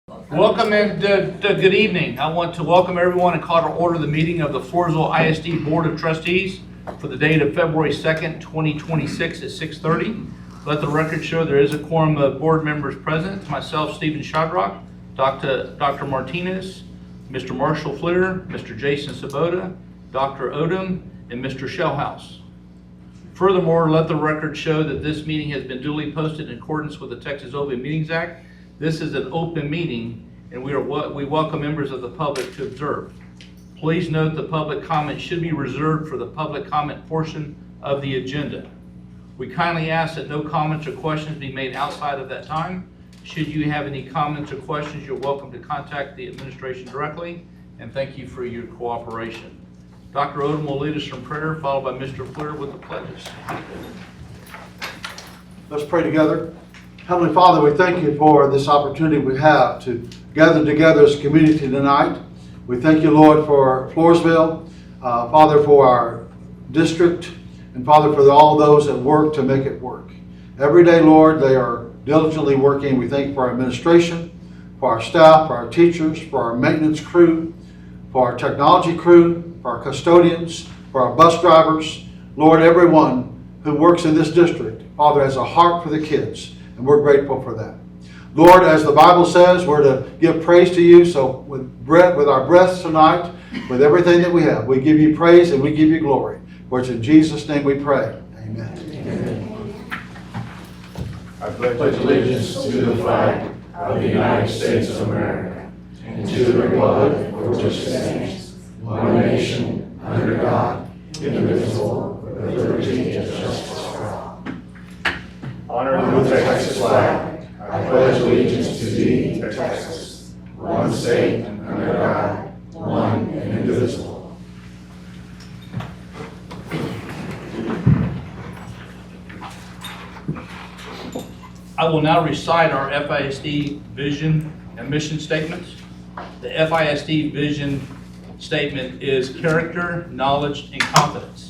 Welcome and good evening. I want to welcome everyone and call to order the meeting of the Floresville ISD Board of Trustees for the date of February 2nd, 2026 at 6:30. Let the record show there is a quorum of board members present. Myself, Stephen Shadrach, Dr. Martinez, Mr. Marshall Flitter, Mr. Jason Sabota, Dr. Odom, and Mr. Shellhouse. Furthermore, let the record show that this meeting has been duly posted in accordance with the Texas Open Meetings Act. This is an open meeting, and we welcome members of the public to observe. Please note the public comment should be reserved for the public comment portion of the agenda. We kindly ask that no comments or questions be made outside of that time. Should you have any comments or questions, you're welcome to contact the administration directly, and thank you for your cooperation. Dr. Odom will lead us in prayer, followed by Mr. Flitter with the pledges. Let's pray together. Heavenly Father, we thank you for this opportunity we have to gather together as a community tonight. We thank you, Lord, for Floresville, Father, for our district, and Father, for all those that work to make it work. Every day, Lord, they are diligently working. We thank you for our administration, for our staff, for our teachers, for our maintenance crew, for our technology crew, for our custodians, for our bus drivers. Lord, everyone who works in this district, Father, has a heart for the kids. And we're grateful for that. Lord, as the Bible says, we're to give praise to you. So with our breaths tonight, with everything that we have, we give you praise and we give you glory. For it's in Jesus' name we pray. Amen. Amen. I pledge allegiance to the flag of the United States of America and to the republic for which it stands, one nation, under God, indivisible, with liberty and justice for all. Honor the Texas flag. I pledge allegiance to thee, Texas, one state, under God, one and indivisible. I will now recite our FISD vision and mission statements. The FISD vision statement is character, knowledge, and confidence.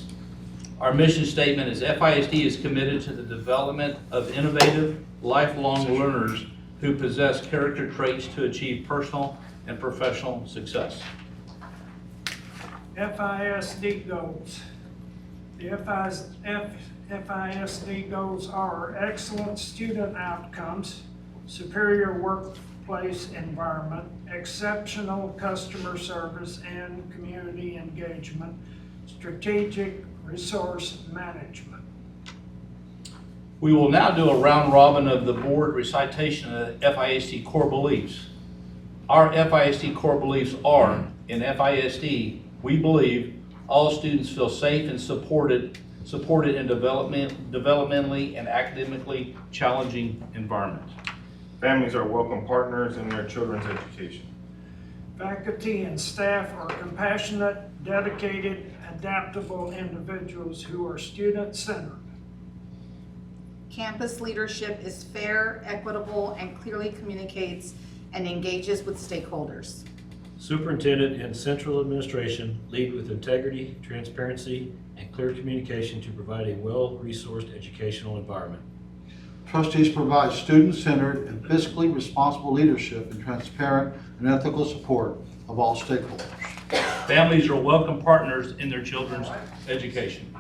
Our mission statement is FISD is committed to the development of innovative, lifelong learners who possess character traits to achieve personal and professional success. FISD goals. The FISD goals are excellent student outcomes, superior workplace environment, exceptional customer service and community engagement, strategic resource management. We will now do a round robin of the board recitation of FISD core beliefs. Our FISD core beliefs are, in FISD, we believe all students feel safe and supported in developmentally and academically challenging environments. Families are welcome partners in their children's education. Faculty and staff are compassionate, dedicated, adaptable individuals who are student-centered. Campus leadership is fair, equitable, and clearly communicates and engages with stakeholders. Superintendent and central administration lead with integrity, transparency, and clear communication to provide a well-resourced educational environment. Trustees provide student-centered and fiscally responsible leadership and transparent and ethical support of all stakeholders. Families are welcome partners in their children's education.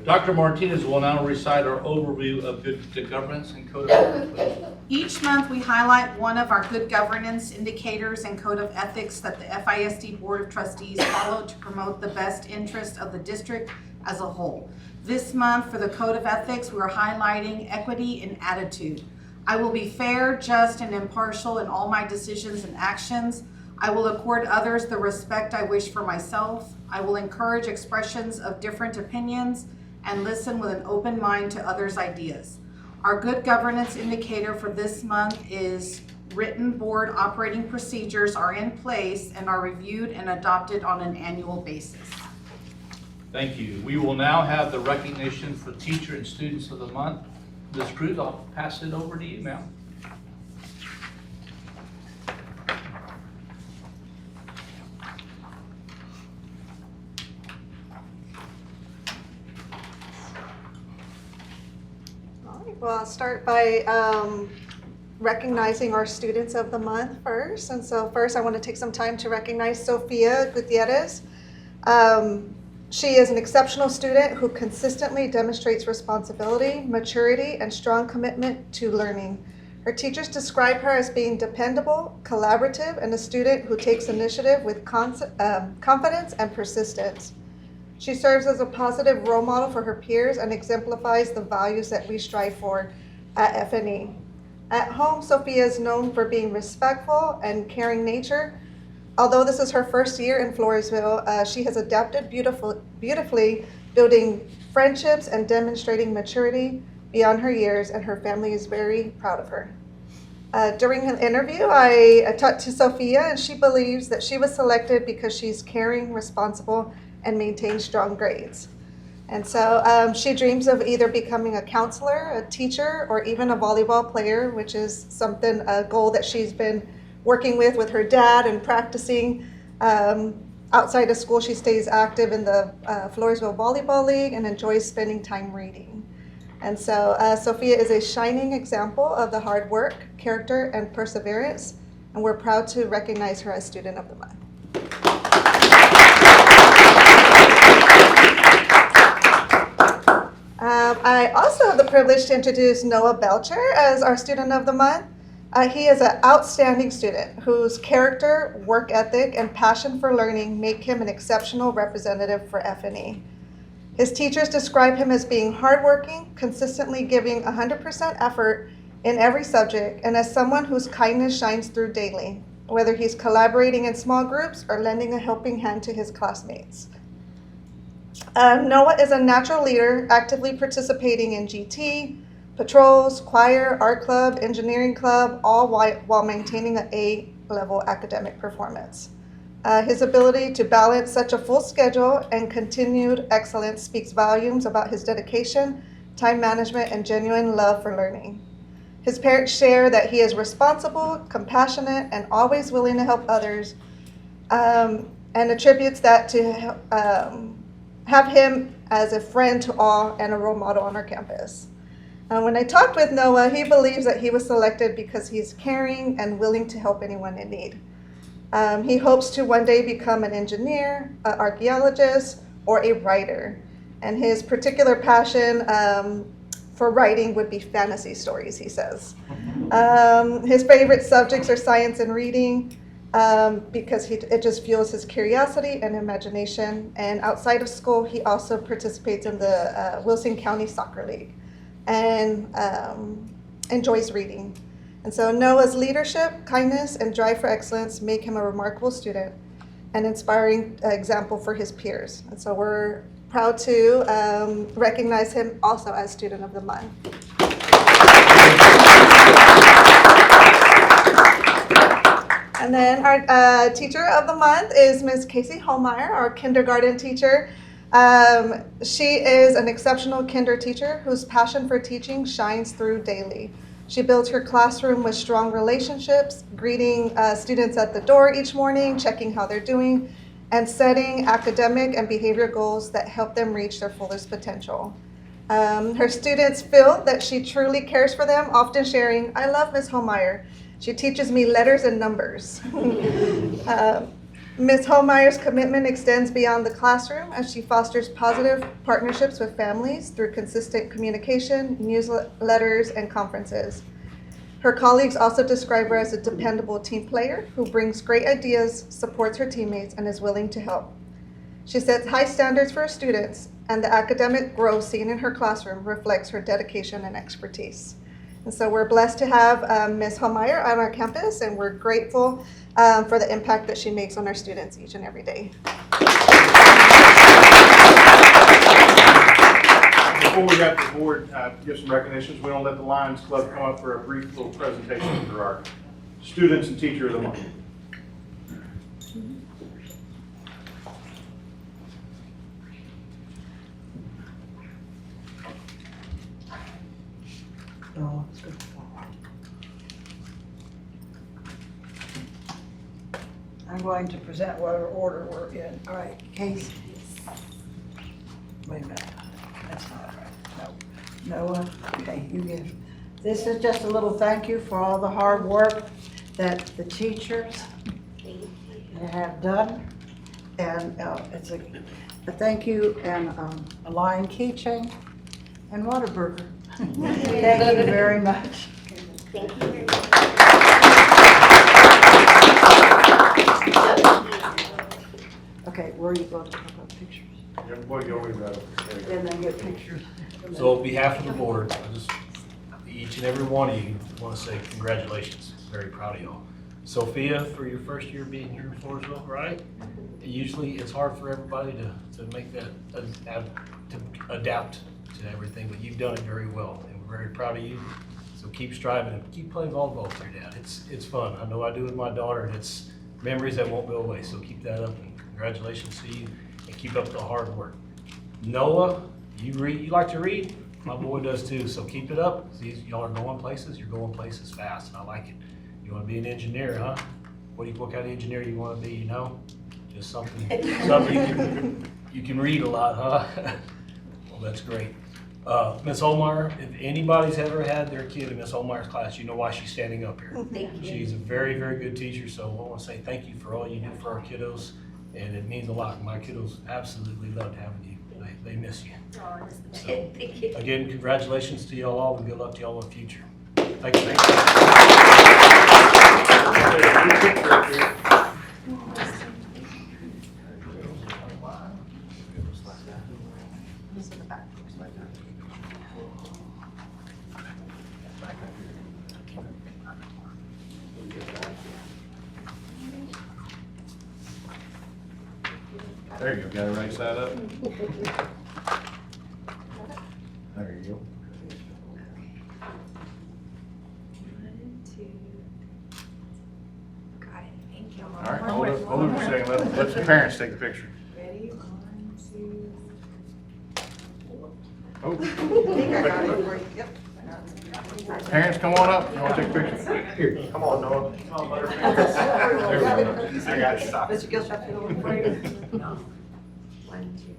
Dr. Martinez will now recite our overview of good governance and code of ethics. Each month, we highlight one of our good governance indicators and code of ethics that the FISD Board of Trustees follow to promote the best interest of the district as a whole. This month, for the code of ethics, we are highlighting equity and attitude. I will be fair, just, and impartial in all my decisions and actions. I will accord others the respect I wish for myself. I will encourage expressions of different opinions and listen with an open mind to others' ideas. Our good governance indicator for this month is written board operating procedures are in place and are reviewed and adopted on an annual basis. Thank you. We will now have the recognition for teacher and students of the month. Ms. Cruz, I'll pass it over to you, ma'am. Well, I'll start by recognizing our students of the month first. And so first I want to take some time to recognize Sofia Gutierrez. She is an exceptional student who consistently demonstrates responsibility, maturity, and strong commitment to learning. Her teachers describe her as being dependable, collaborative, and a student who takes initiative with confidence and persistence. She serves as a positive role model for her peers and exemplifies the values that we strive for at FNE. At home, Sophia is known for being respectful and caring nature. Although this is her first year in Floresville, she has adapted beautifully, building friendships and demonstrating maturity beyond her years, and her family is very proud of her. During an interview, I talked to Sophia, and she believes that she was selected because she's caring, responsible, and maintains strong grades. And so she dreams of either becoming a counselor, a teacher, or even a volleyball player, which is a goal that she's been working with her dad and practicing. Outside of school, she stays active in the Floresville Volleyball League and enjoys spending time reading. And so Sophia is a shining example of the hard work, character, and perseverance, and we're proud to recognize her as Student of the Month. I also have the privilege to introduce Noah Belcher as our Student of the Month. He is an outstanding student whose character, work ethic, and passion for learning make him an exceptional representative for FNE. His teachers describe him as being hardworking, consistently giving 100% effort in every subject, and as someone whose kindness shines through daily, whether he's collaborating in small groups or lending a helping hand to his classmates. Noah is a natural leader, actively participating in GT, patrols, choir, art club, engineering club, all while maintaining an A-level academic performance. His ability to balance such a full schedule and continued excellence speaks volumes about his dedication, time management, and genuine love for learning. His parents share that he is responsible, compassionate, and always willing to help others, and attributes that to have him as a friend to all and a role model on our campus. When I talked with Noah, he believes that he was selected because he's caring and willing to help anyone in need. He hopes to one day become an engineer, an archaeologist, or a writer. And his particular passion for writing would be fantasy stories, he says. His favorite subjects are science and reading because it just fuels his curiosity and imagination. And outside of school, he also participates in the Wilson County Soccer League and enjoys reading. And so Noah's leadership, kindness, and drive for excellence make him a remarkable student and inspiring example for his peers. And so we're proud to recognize him also as Student of the Month. And then our Teacher of the Month is Ms. Casey Holmeyer, our kindergarten teacher. She is an exceptional kinder teacher whose passion for teaching shines through daily. She builds her classroom with strong relationships, greeting students at the door each morning, checking how they're doing, and setting academic and behavior goals that help them reach their fullest potential. Her students feel that she truly cares for them, often sharing, "I love Ms. Holmeyer. She teaches me letters and numbers." Ms. Holmeyer's commitment extends beyond the classroom as she fosters positive partnerships with families through consistent communication, newsletters, and conferences. Her colleagues also describe her as a dependable team player who brings great ideas, supports her teammates, and is willing to help. She sets high standards for her students, and the academic growth seen in her classroom reflects her dedication and expertise. And so we're blessed to have Ms. Holmeyer on our campus, and we're grateful for the impact that she makes on our students each and every day. Before we have the board give some recognitions, we want to let the Lions Club come up for a brief little presentation for our Students and Teacher of the Month. I'm going to present whatever order we're in. All right, Case. Wait a minute, that's not right. No, Noah, okay, you give This is just a little thank you for all the hard work that the teachers have done. And it's a thank you and a lion keychain and Whataburger. Thank you very much. Thank you very much. Okay, where are you going to talk about pictures? And then get pictures. So on behalf of the board, each and every one of you, want to say congratulations. Very proud of y'all. Sophia, for your first year being here in Floresville, right? Usually it's hard for everybody to make that, to adapt to everything, but you've done it very well, and we're very proud of you. So keep striving and keep playing volleyball with your dad. It's fun. I know I do with my daughter, and it's memories that won't go away. So keep that up, and congratulations to you, and keep up the hard work. Noah, you like to read? My boy does too, so keep it up. See, y'all are going places, you're going places fast, and I like it. You want to be an engineer, huh? What kind of engineer you want to be, you know? Just something you can read a lot, huh? Well, that's great. Miss Olmeyer, if anybody's ever had their kid in Miss Olmeyer's class, you know why she's standing up here. Thank you. She's a very, very good teacher, so I want to say thank you for all you do for our kiddos, and it means a lot. My kiddos absolutely loved having you. They miss you. Oh, So, thank you. again, congratulations to y'all all, and good luck to y'all in the future. Thank you. There you go, got it right side up. There you go. One, two. Got it. Thank you. All right, hold it for a second, let the parents take the picture. Ready? One, two. Oh. Parents, come on up, you want to take a picture? Here, come on, Noah. There we go. I got it, stop. Mr. Gilstrap, you know, for you. One, two.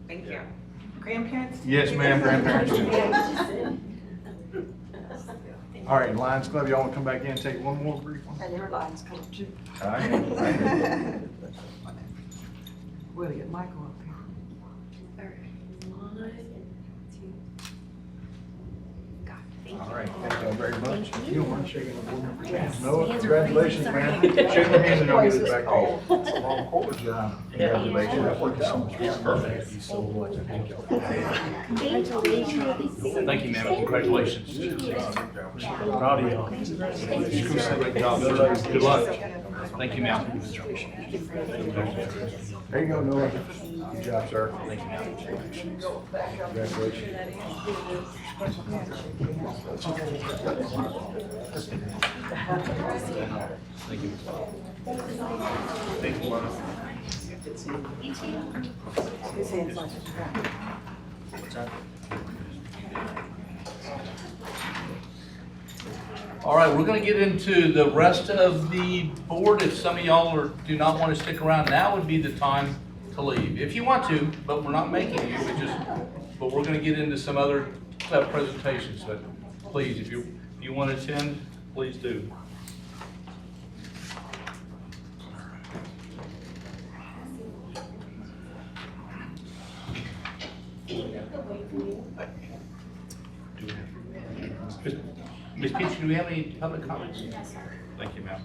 Thank you. Grandparents? Yes, ma'am, grandparents. All right, Lions Club, y'all want to come back in and take one more brief one? And your lines come too. All right. We'll get Michael up here. All right. One, two. Got it. Thank you. All right, thank y'all very much. Thank You don't mind shaking the board members' hands? Yes. Noah, Hands are congratulations, free. man. Sorry. Shake their hands and I'll get it back to you. It's a long court job. Congratulations. Thank you so much. Thank you so much. Thank you. Congratulations. Thank you, ma'am. Congratulations. Proud of y'all. Great job. Good luck. Thank you, ma'am. There you go, Noah. Good job, sir. Thank you, ma'am. Congratulations. Thank you. His hands like that. All right, we're going to get into the rest of the board. If some of y'all do not want to stick around, now would be the time to leave. If you want to, but we're not making you. But we're going to get into some other presentations. But please, if you want to attend, please do. Ms. Peach, do we have any public comments? Thank you, ma'am.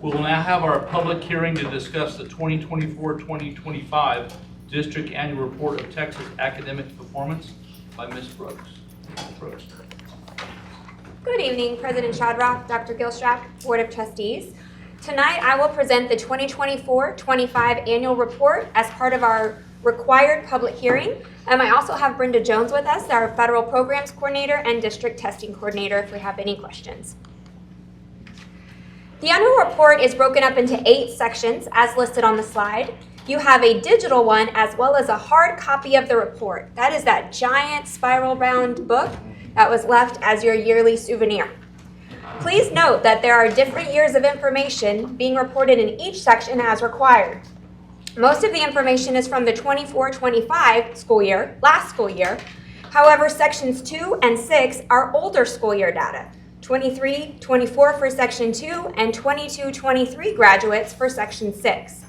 We will now have our public hearing to discuss the 2024-2025 District Annual Report of Texas Academic Performance by Ms. Brooks. Brooks. Good evening, President Shadrach, Dr. Gilstrap, Board of Trustees. Tonight, I will present the 2024-25 Annual Report as part of our required public hearing. I also have Brenda Jones with us, our Federal Programs Coordinator and District Testing Coordinator, if we have any questions. The annual report is broken up into 8 sections as listed on the slide. You have a digital one as well as a hard copy of the report. That is that giant spiral-bound book that was left as your yearly souvenir. Please note that there are different years of information being reported in each section as required. Most of the information is from the 24-25 school year, last school year. However, sections 2 and 6 are older school year data, 23-24 for section 2 and 22-23 graduates for section 6.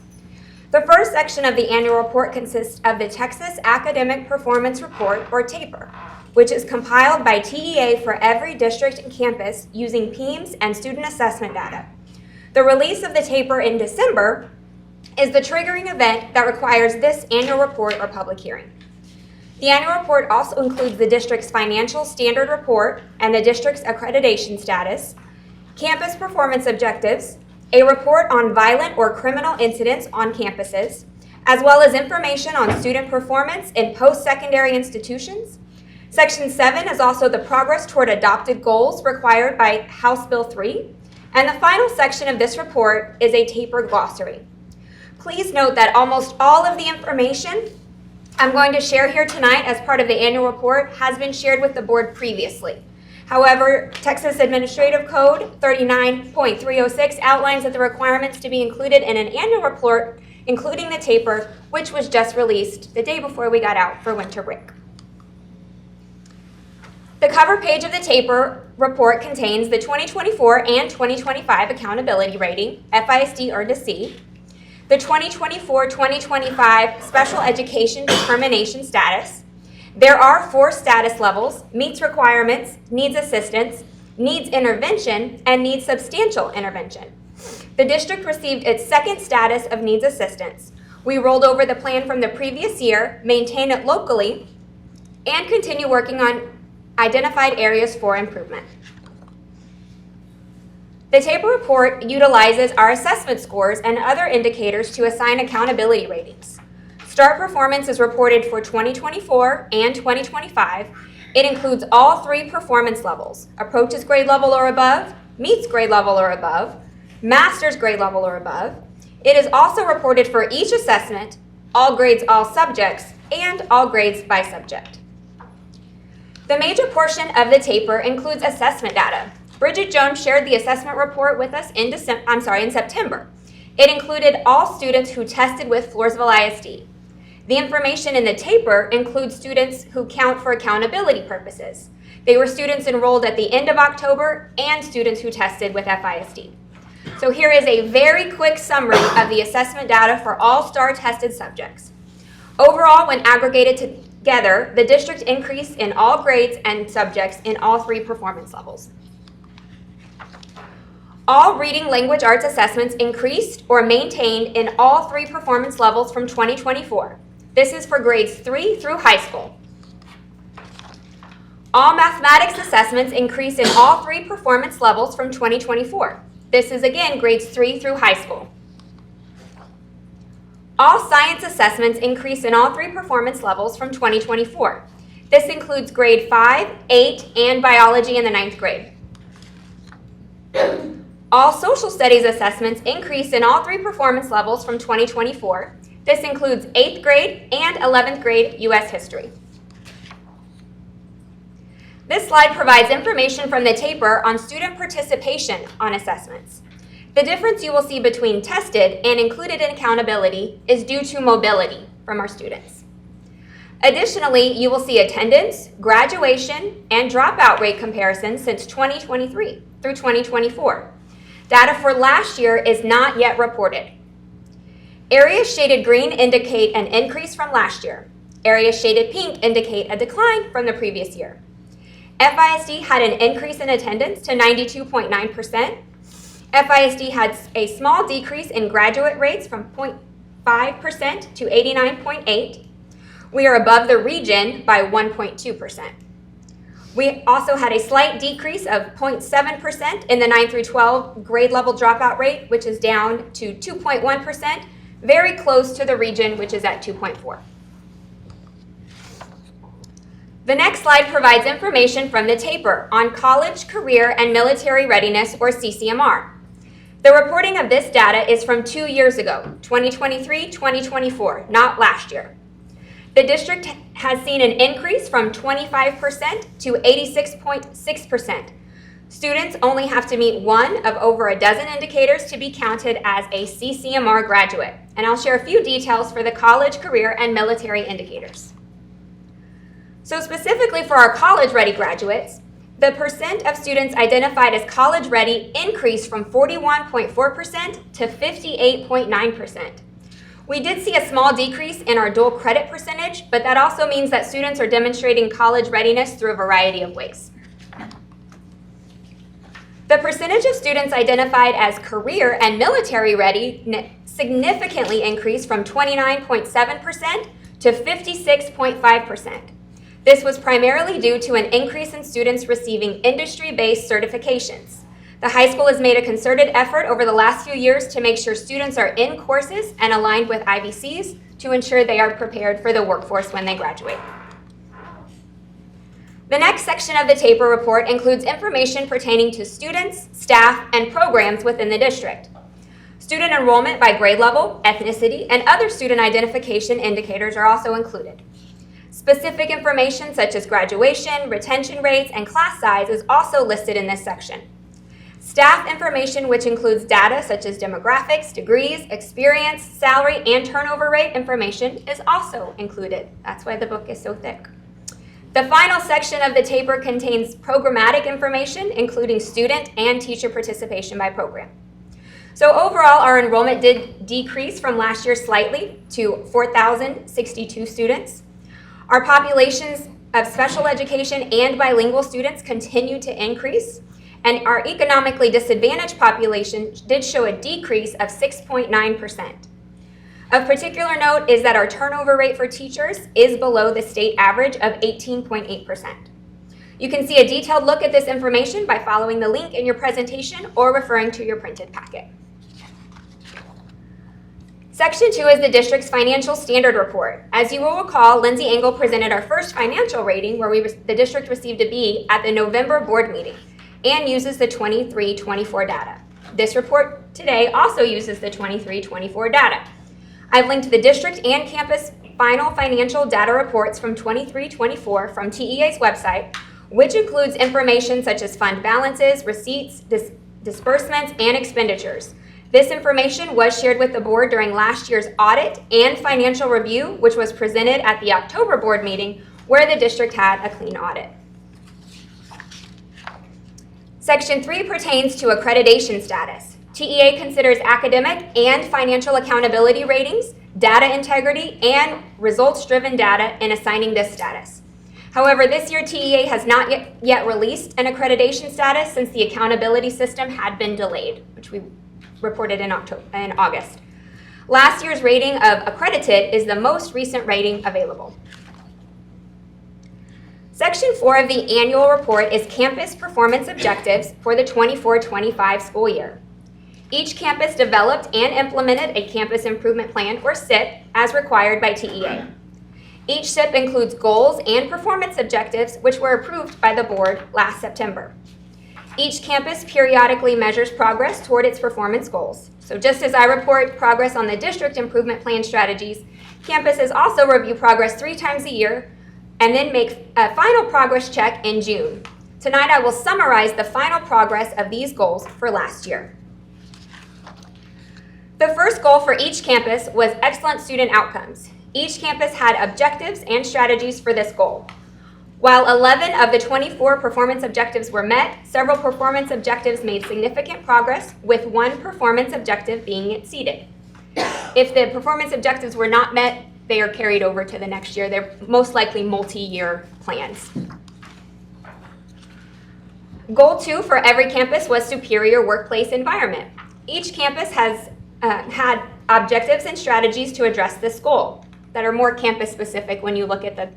The first section of the annual report consists of the Texas Academic Performance Report, or TAPER, which is compiled by TEA for every district and campus using PEIMS and student assessment data. The release of the TAPER in December is the triggering event that requires this annual report or public hearing. The annual report also includes the district's financial standard report and the district's accreditation status, campus performance objectives, a report on violent or criminal incidents on campuses, as well as information on student performance in post-secondary institutions. Section 7 is also the progress toward adopted goals required by House Bill 3, and the final section of this report is a TAPER glossary. Please note that almost all of the information I'm going to share here tonight as part of the annual report has been shared with the board previously. However, Texas Administrative Code 39.306 outlines that the requirements to be included in an annual report, including the TAPER, which was just released the day before we got out for winter break. The cover page of the TAPER report contains the 2024 and 2025 accountability rating, FISD earned a C, the 2024-2025 special education determination status. There are 4 status levels: meets requirements, needs assistance, needs intervention, and needs substantial intervention. The district received its second status of needs assistance. We rolled over the plan from the previous year, maintain it locally, and continue working on identified areas for improvement. The TAPER report utilizes our assessment scores and other indicators to assign accountability ratings. START performance is reported for 2024 and 2025. It includes all 3 performance levels: approaches grade level or above, meets grade level or above, master's grade level or above. It is also reported for each assessment, all grades, all subjects, and all grades by subject. The major portion of the TAPER includes assessment data. Bridget Jones shared the assessment report with us in September. It included all students who tested with Floresville ISD. The information in the TAPER includes students who count for accountability purposes. They were students enrolled at the end of October and students who tested with FISD. So here is a very quick summary of the assessment data for all STAR tested subjects. Overall, when aggregated together, the district increased in all grades and subjects in all 3 performance levels. All reading language arts assessments increased or maintained in all 3 performance levels from 2024. This is for grades 3 through high school. All mathematics assessments increased in all 3 performance levels from 2024. This is again grades 3 through high school. All science assessments increased in all 3 performance levels from 2024. This includes grade 5, 8, and biology in the 9th grade. All social studies assessments increased in all 3 performance levels from 2024. This includes 8th grade and 11th grade U.S. history. This slide provides information from the TAPER on student participation on assessments. The difference you will see between tested and included in accountability is due to mobility from our students. Additionally, you will see attendance, graduation, and dropout rate comparisons since 2023 through 2024. Data for last year is not yet reported. Areas shaded green indicate an increase from last year. Areas shaded pink indicate a decline from the previous year. FISD had an increase in attendance to 92.9%. FISD had a small decrease in graduate rates from 0.5% to 89.8%. We are above the region by 1.2%. We also had a slight decrease of 0.7% in the 9 through 12 grade level dropout rate, which is down to 2.1%, very close to the region, which is at 2.4%. The next slide provides information from the TAPER on college, career, and military readiness, or CCMR. The reporting of this data is from 2 years ago, 2023-2024, not last year. The district has seen an increase from 25% to 86.6%. Students only have to meet one of over a dozen indicators to be counted as a CCMR graduate. and I'll share a few details for the college, career, and military indicators. So specifically for our college-ready graduates, the percent of students identified as college-ready increased from 41.4% to 58.9%. We did see a small decrease in our dual credit percentage, but that also means that students are demonstrating college readiness through a variety of ways. The percentage of students identified as career and military ready significantly increased from 29.7% to 56.5%. This was primarily due to an increase in students receiving industry-based certifications. The high school has made a concerted effort over the last few years to make sure students are in courses and aligned with IBCs to ensure they are prepared for the workforce when they graduate. The next section of the TAPER report includes information pertaining to students, staff, and programs within the district. Student enrollment by grade level, ethnicity, and other student identification indicators are also included. Specific information such as graduation, retention rates, and class size is also listed in this section. Staff information, which includes data such as demographics, degrees, experience, salary, and turnover rate information, is also included. That's why the book is so thick. The final section of the TAPER contains programmatic information, including student and teacher participation by program. So overall, our enrollment did decrease from last year slightly to 4,062 students. Our populations of special education and bilingual students continue to increase, and our economically disadvantaged population did show a decrease of 6.9%. Of particular note is that our turnover rate for teachers is below the state average of 18.8%. You can see a detailed look at this information by following the link in your presentation or referring to your printed packet. Section 2 is the district's financial standard report. As you will recall, Lindsay Engel presented our first financial rating where the district received a B at the November board meeting and uses the 23-24 data. This report today also uses the 23-24 data. I've linked the district and campus final financial data reports from 23-24 from TEA's website, which includes information such as fund balances, receipts, disbursements, and expenditures. This information was shared with the board during last year's audit and financial review, which was presented at the October board meeting where the district had a clean audit. Section 3 pertains to accreditation status. TEA considers academic and financial accountability ratings, data integrity, and results-driven data in assigning this status. However, this year TEA has not yet released an accreditation status since the accountability system had been delayed, which we reported in August. Last year's rating of accredited is the most recent rating available. Section 4 of the annual report is campus performance objectives for the 24-25 school year. Each campus developed and implemented a campus improvement plan, or CIP, as required by TEA. Each CIP includes goals and performance objectives, which were approved by the board last September. Each campus periodically measures progress toward its performance goals. So just as I report progress on the district improvement plan strategies, campuses also review progress 3 times a year and then make a final progress check in June. Tonight I will summarize the final progress of these goals for last year. The first goal for each campus was excellent student outcomes. Each campus had objectives and strategies for this goal. While 11 of the 24 performance objectives were met, several performance objectives made significant progress, with one performance objective being exceeded. If the performance objectives were not met, they are carried over to the next year. They're most likely multi-year plans. Goal 2 for every campus was superior workplace environment. Each campus has had objectives and strategies to address this goal that are more campus specific when you look at the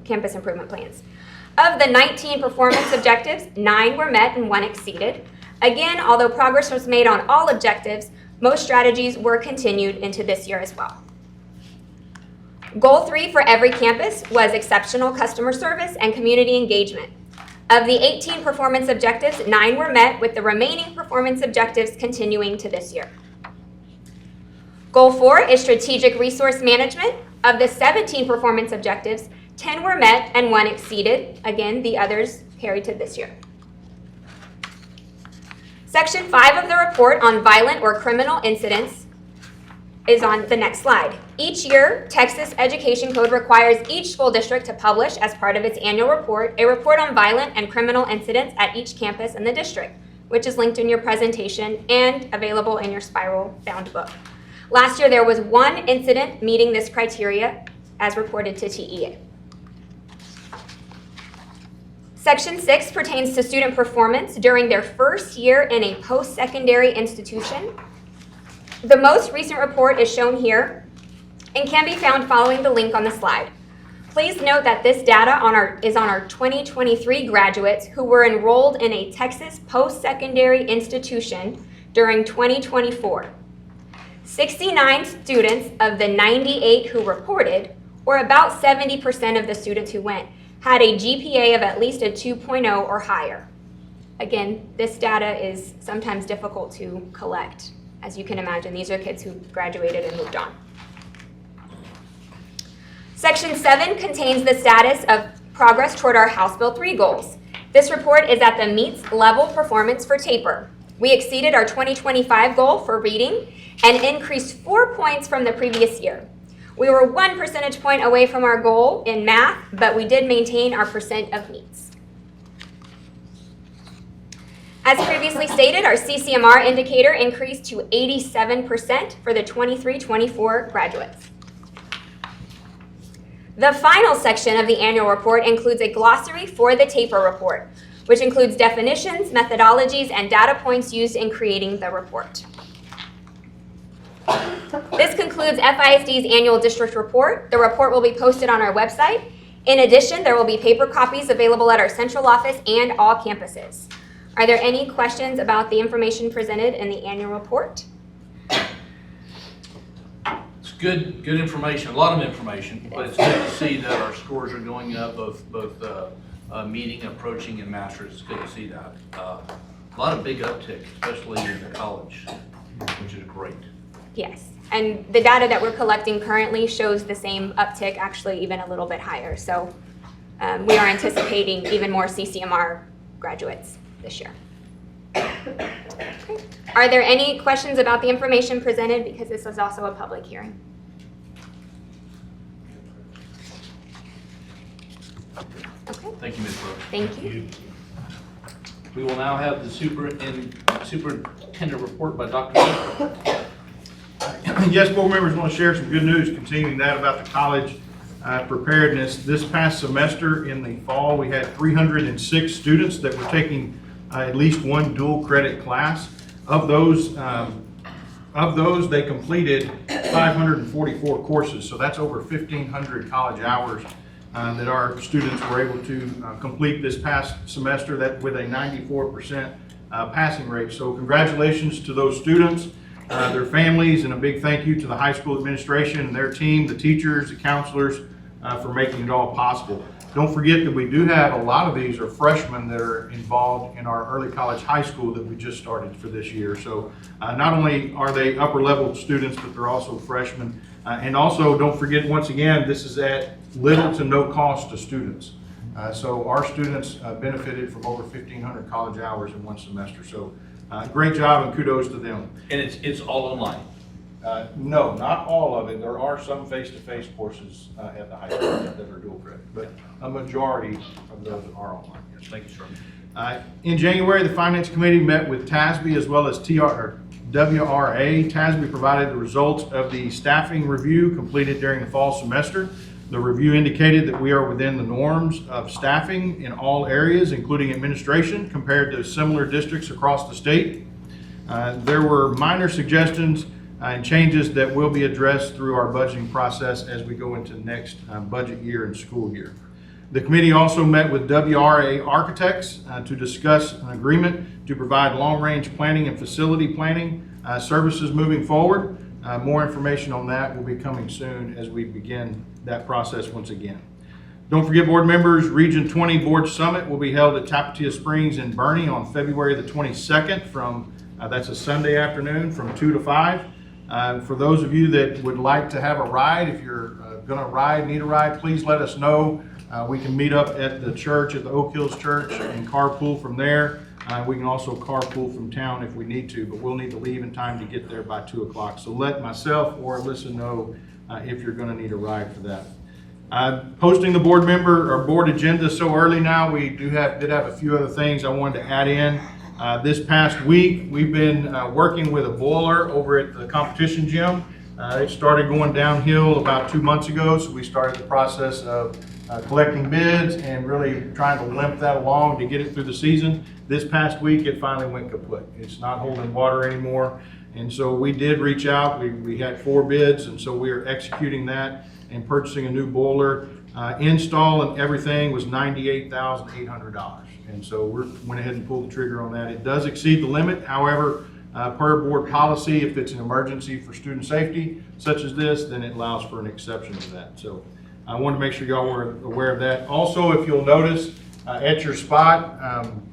campus improvement plans. Of the 19 performance objectives, 9 were met and 1 exceeded. Again, although progress was made on all objectives, most strategies were continued into this year as well. Goal 3 for every campus was exceptional customer service and community engagement. Of the 18 performance objectives, 9 were met, with the remaining performance objectives continuing to this year. Goal 4 is strategic resource management. Of the 17 performance objectives, 10 were met and 1 exceeded. Again, the others carried to this year. Section 5 of the report on violent or criminal incidents is on the next slide. Each year, Texas Education Code requires each school district to publish, as part of its annual report, a report on violent and criminal incidents at each campus in the district, which is linked in your presentation and available in your spiral-bound book. Last year, there was one incident meeting this criteria as reported to TEA. Section 6 pertains to student performance during their first year in a post-secondary institution. The most recent report is shown here and can be found following the link on the slide. Please note that this data is on our 2023 graduates who were enrolled in a Texas post-secondary institution during 2024. 69 students of the 98 who reported, or about 70% of the students who went, had a GPA of at least a 2.0 or higher. Again, this data is sometimes difficult to collect. As you can imagine, these are kids who graduated and moved on. Section 7 contains the status of progress toward our House Bill 3 goals. This report is at the meets level performance for TAPER. We exceeded our 2025 goal for reading and increased 4 points from the previous year. We were 1 percentage point away from our goal in math, but we did maintain our percent of meets. As previously stated, our CCMR indicator increased to 87% for the 23-24 graduates. The final section of the annual report includes a glossary for the TAPER report, which includes definitions, methodologies, and data points used in creating the report. This concludes FISD's annual district report. The report will be posted on our website. In addition, there will be paper copies available at our central office and all campuses. Are there any questions about the information presented in the annual report? It's good information, a lot of information, but it's good to see that our scores are going up, both meeting, approaching, and masters. It's good to see that. A lot of big uptick, especially in the college, which is great. Yes, and the data that we're collecting currently shows the same uptick, actually even a little bit higher. So we are anticipating even more CCMR graduates this year. Okay. Are there any questions about the information presented? Because this is also a public hearing. Okay. Thank you, Ms. Brooks. Thank you. We will now have the superintendent report by Dr. Smith. Yes, board members, want to share some good news, continuing that about the college preparedness. This past semester in the fall, we had 306 students that were taking at least one dual credit class. Of those, they completed 544 courses. So that's over 1,500 college hours that our students were able to complete this past semester, that with a 94% passing rate. So congratulations to those students, their families, and a big thank you to the high school administration and their team, the teachers, the counselors, for making it all possible. Don't forget that we do have a lot of these are freshmen that are involved in our early college high school that we just started for this year. So not only are they upper level students, but they're also freshmen. And also don't forget, once again, this is at little to no cost to students. So our students benefited from over 1,500 college hours in one semester. So great job and kudos to them. And it's all online. No, not all of it. There are some face-to-face courses at the high school that are dual credit, but a majority of those are online. Yes, thank you, sir. In January, the Finance Committee met with TASB as well as WRA. TASB provided the results of the staffing review completed during the fall semester. The review indicated that we are within the norms of staffing in all areas, including administration, compared to similar districts across the state. There were minor suggestions and changes that will be addressed through our budgeting process as we go into next budget year and school year. The committee also met with WRA architects to discuss an agreement to provide long-range planning and facility planning services moving forward. More information on that will be coming soon as we begin that process once again. Don't forget, board members, Region 20 Board Summit will be held at Tapatia Springs in Bernie on February the 22nd from, that's a Sunday afternoon, from 2 to 5. For those of you that would like to have a ride, if you're going to need a ride, please let us know. We can meet up at the church, at the Oak Hills Church, and carpool from there. We can also carpool from town if we need to, but we'll need to leave in time to get there by 2 o'clock. So let myself or Alyssa know if you're going to need a ride for that. Posting the board member or board agenda so early now, we did have a few other things I wanted to add in. This past week, we've been working with a boiler over at the competition gym. It started going downhill about 2 months ago, so we started the process of collecting bids and really trying to limp that along to get it through the season. This past week, it finally went kaput. It's not holding water anymore, and so we did reach out. We had 4 bids, and so we are executing that and purchasing a new boiler. Install and everything was $98,800, and so we went ahead and pulled the trigger on that. It does exceed the limit, however, per board policy, if it's an emergency for student safety such as this, then it allows for an exception to that. So I wanted to make sure y'all were aware of that. Also, if you'll notice at your spot,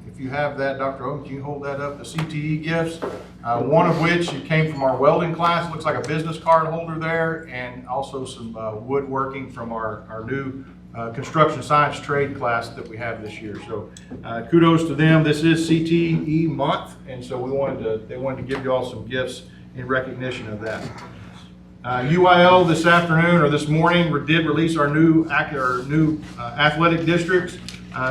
if you have that, Dr. Owen, can you hold that up? The CTE gifts, one of which it came from our welding class. Looks like a business card holder there, and also some woodworking from our new construction science trade class that we have this year. So kudos to them. This is CTE month, and so they wanted to give you all some gifts in recognition of that. UIL this afternoon or this morning did release our new athletic districts.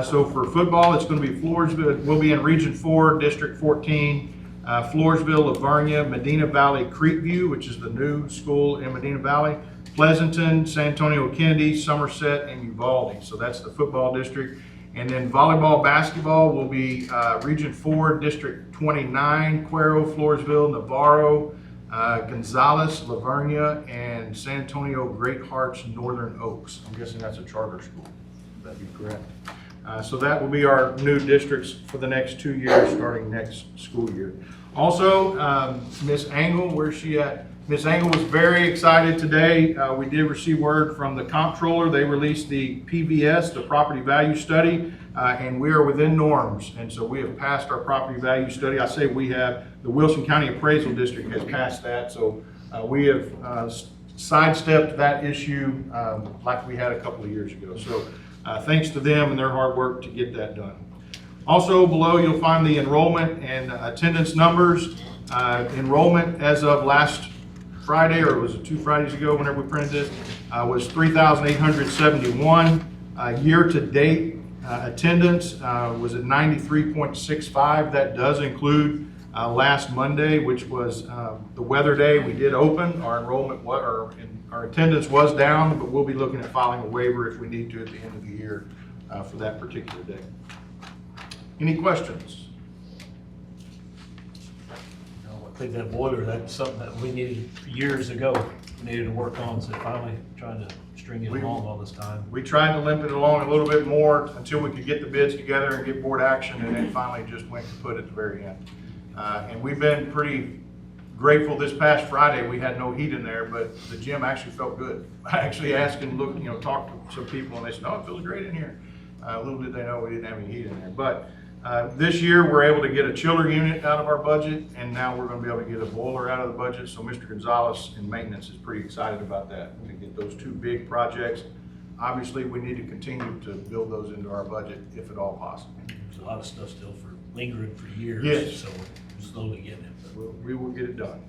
So for football, it's going to be Floresville. We'll be in Region 4, District 14. Floresville, Lavernia, Medina Valley, Creekview, which is the new school in Medina Valley, Pleasanton, San Antonio Kennedy, Somerset, and Uvalde. So that's the football district. And then volleyball, basketball will be Region 4, District 29, Cuero, Floresville, Navarro, Gonzales, Lavernia, and San Antonio Great Hearts, Northern Oaks. I'm guessing that's a charter school. That'd be correct. So that will be our new districts for the next 2 years, starting next school year. Also, Miss Angle, where's she at? Miss Angle was very excited today. We did receive word from the comptroller. They released the PVS, the property value study, and we are within norms. And so we have passed our property value study. I say we have, the Wilson County Appraisal District has passed that. So we have sidestepped that issue like we had a couple of years ago. So thanks to them and their hard work to get that done. Also below you'll find the enrollment and attendance numbers. Enrollment as of last Friday, or was it 2 Fridays ago whenever we printed this, was 3,871. Year to date attendance was at 93.65. That does include last Monday, which was the weather day. We did open. Our enrollment, our attendance was down, but we'll be looking at filing a waiver if we need to at the end of the year for that particular day. Any questions? I think that boiler, that's something that we needed years ago. We needed to work on, so finally trying to string it along all this time. We tried to limp it along a little bit more until we could get the bids together and get board action, and then finally just went kaput at the very end. And we've been pretty grateful. This past Friday, we had no heat in there, but the gym actually felt good. I actually asked and looked, talked to some people, and they said, "Oh, it feels great in here." Little did they know we didn't have any heat in there. But this year, we're able to get a chiller unit out of our budget, and now we're going to be able to get a boiler out of the budget. So Mr. Gonzalez in maintenance is pretty excited about that, to get those 2 big projects. Obviously, we need to continue to build those into our budget if at all possible. There's a lot of stuff still for lingering for years. Yes. So we're slowly getting it. We will get it done.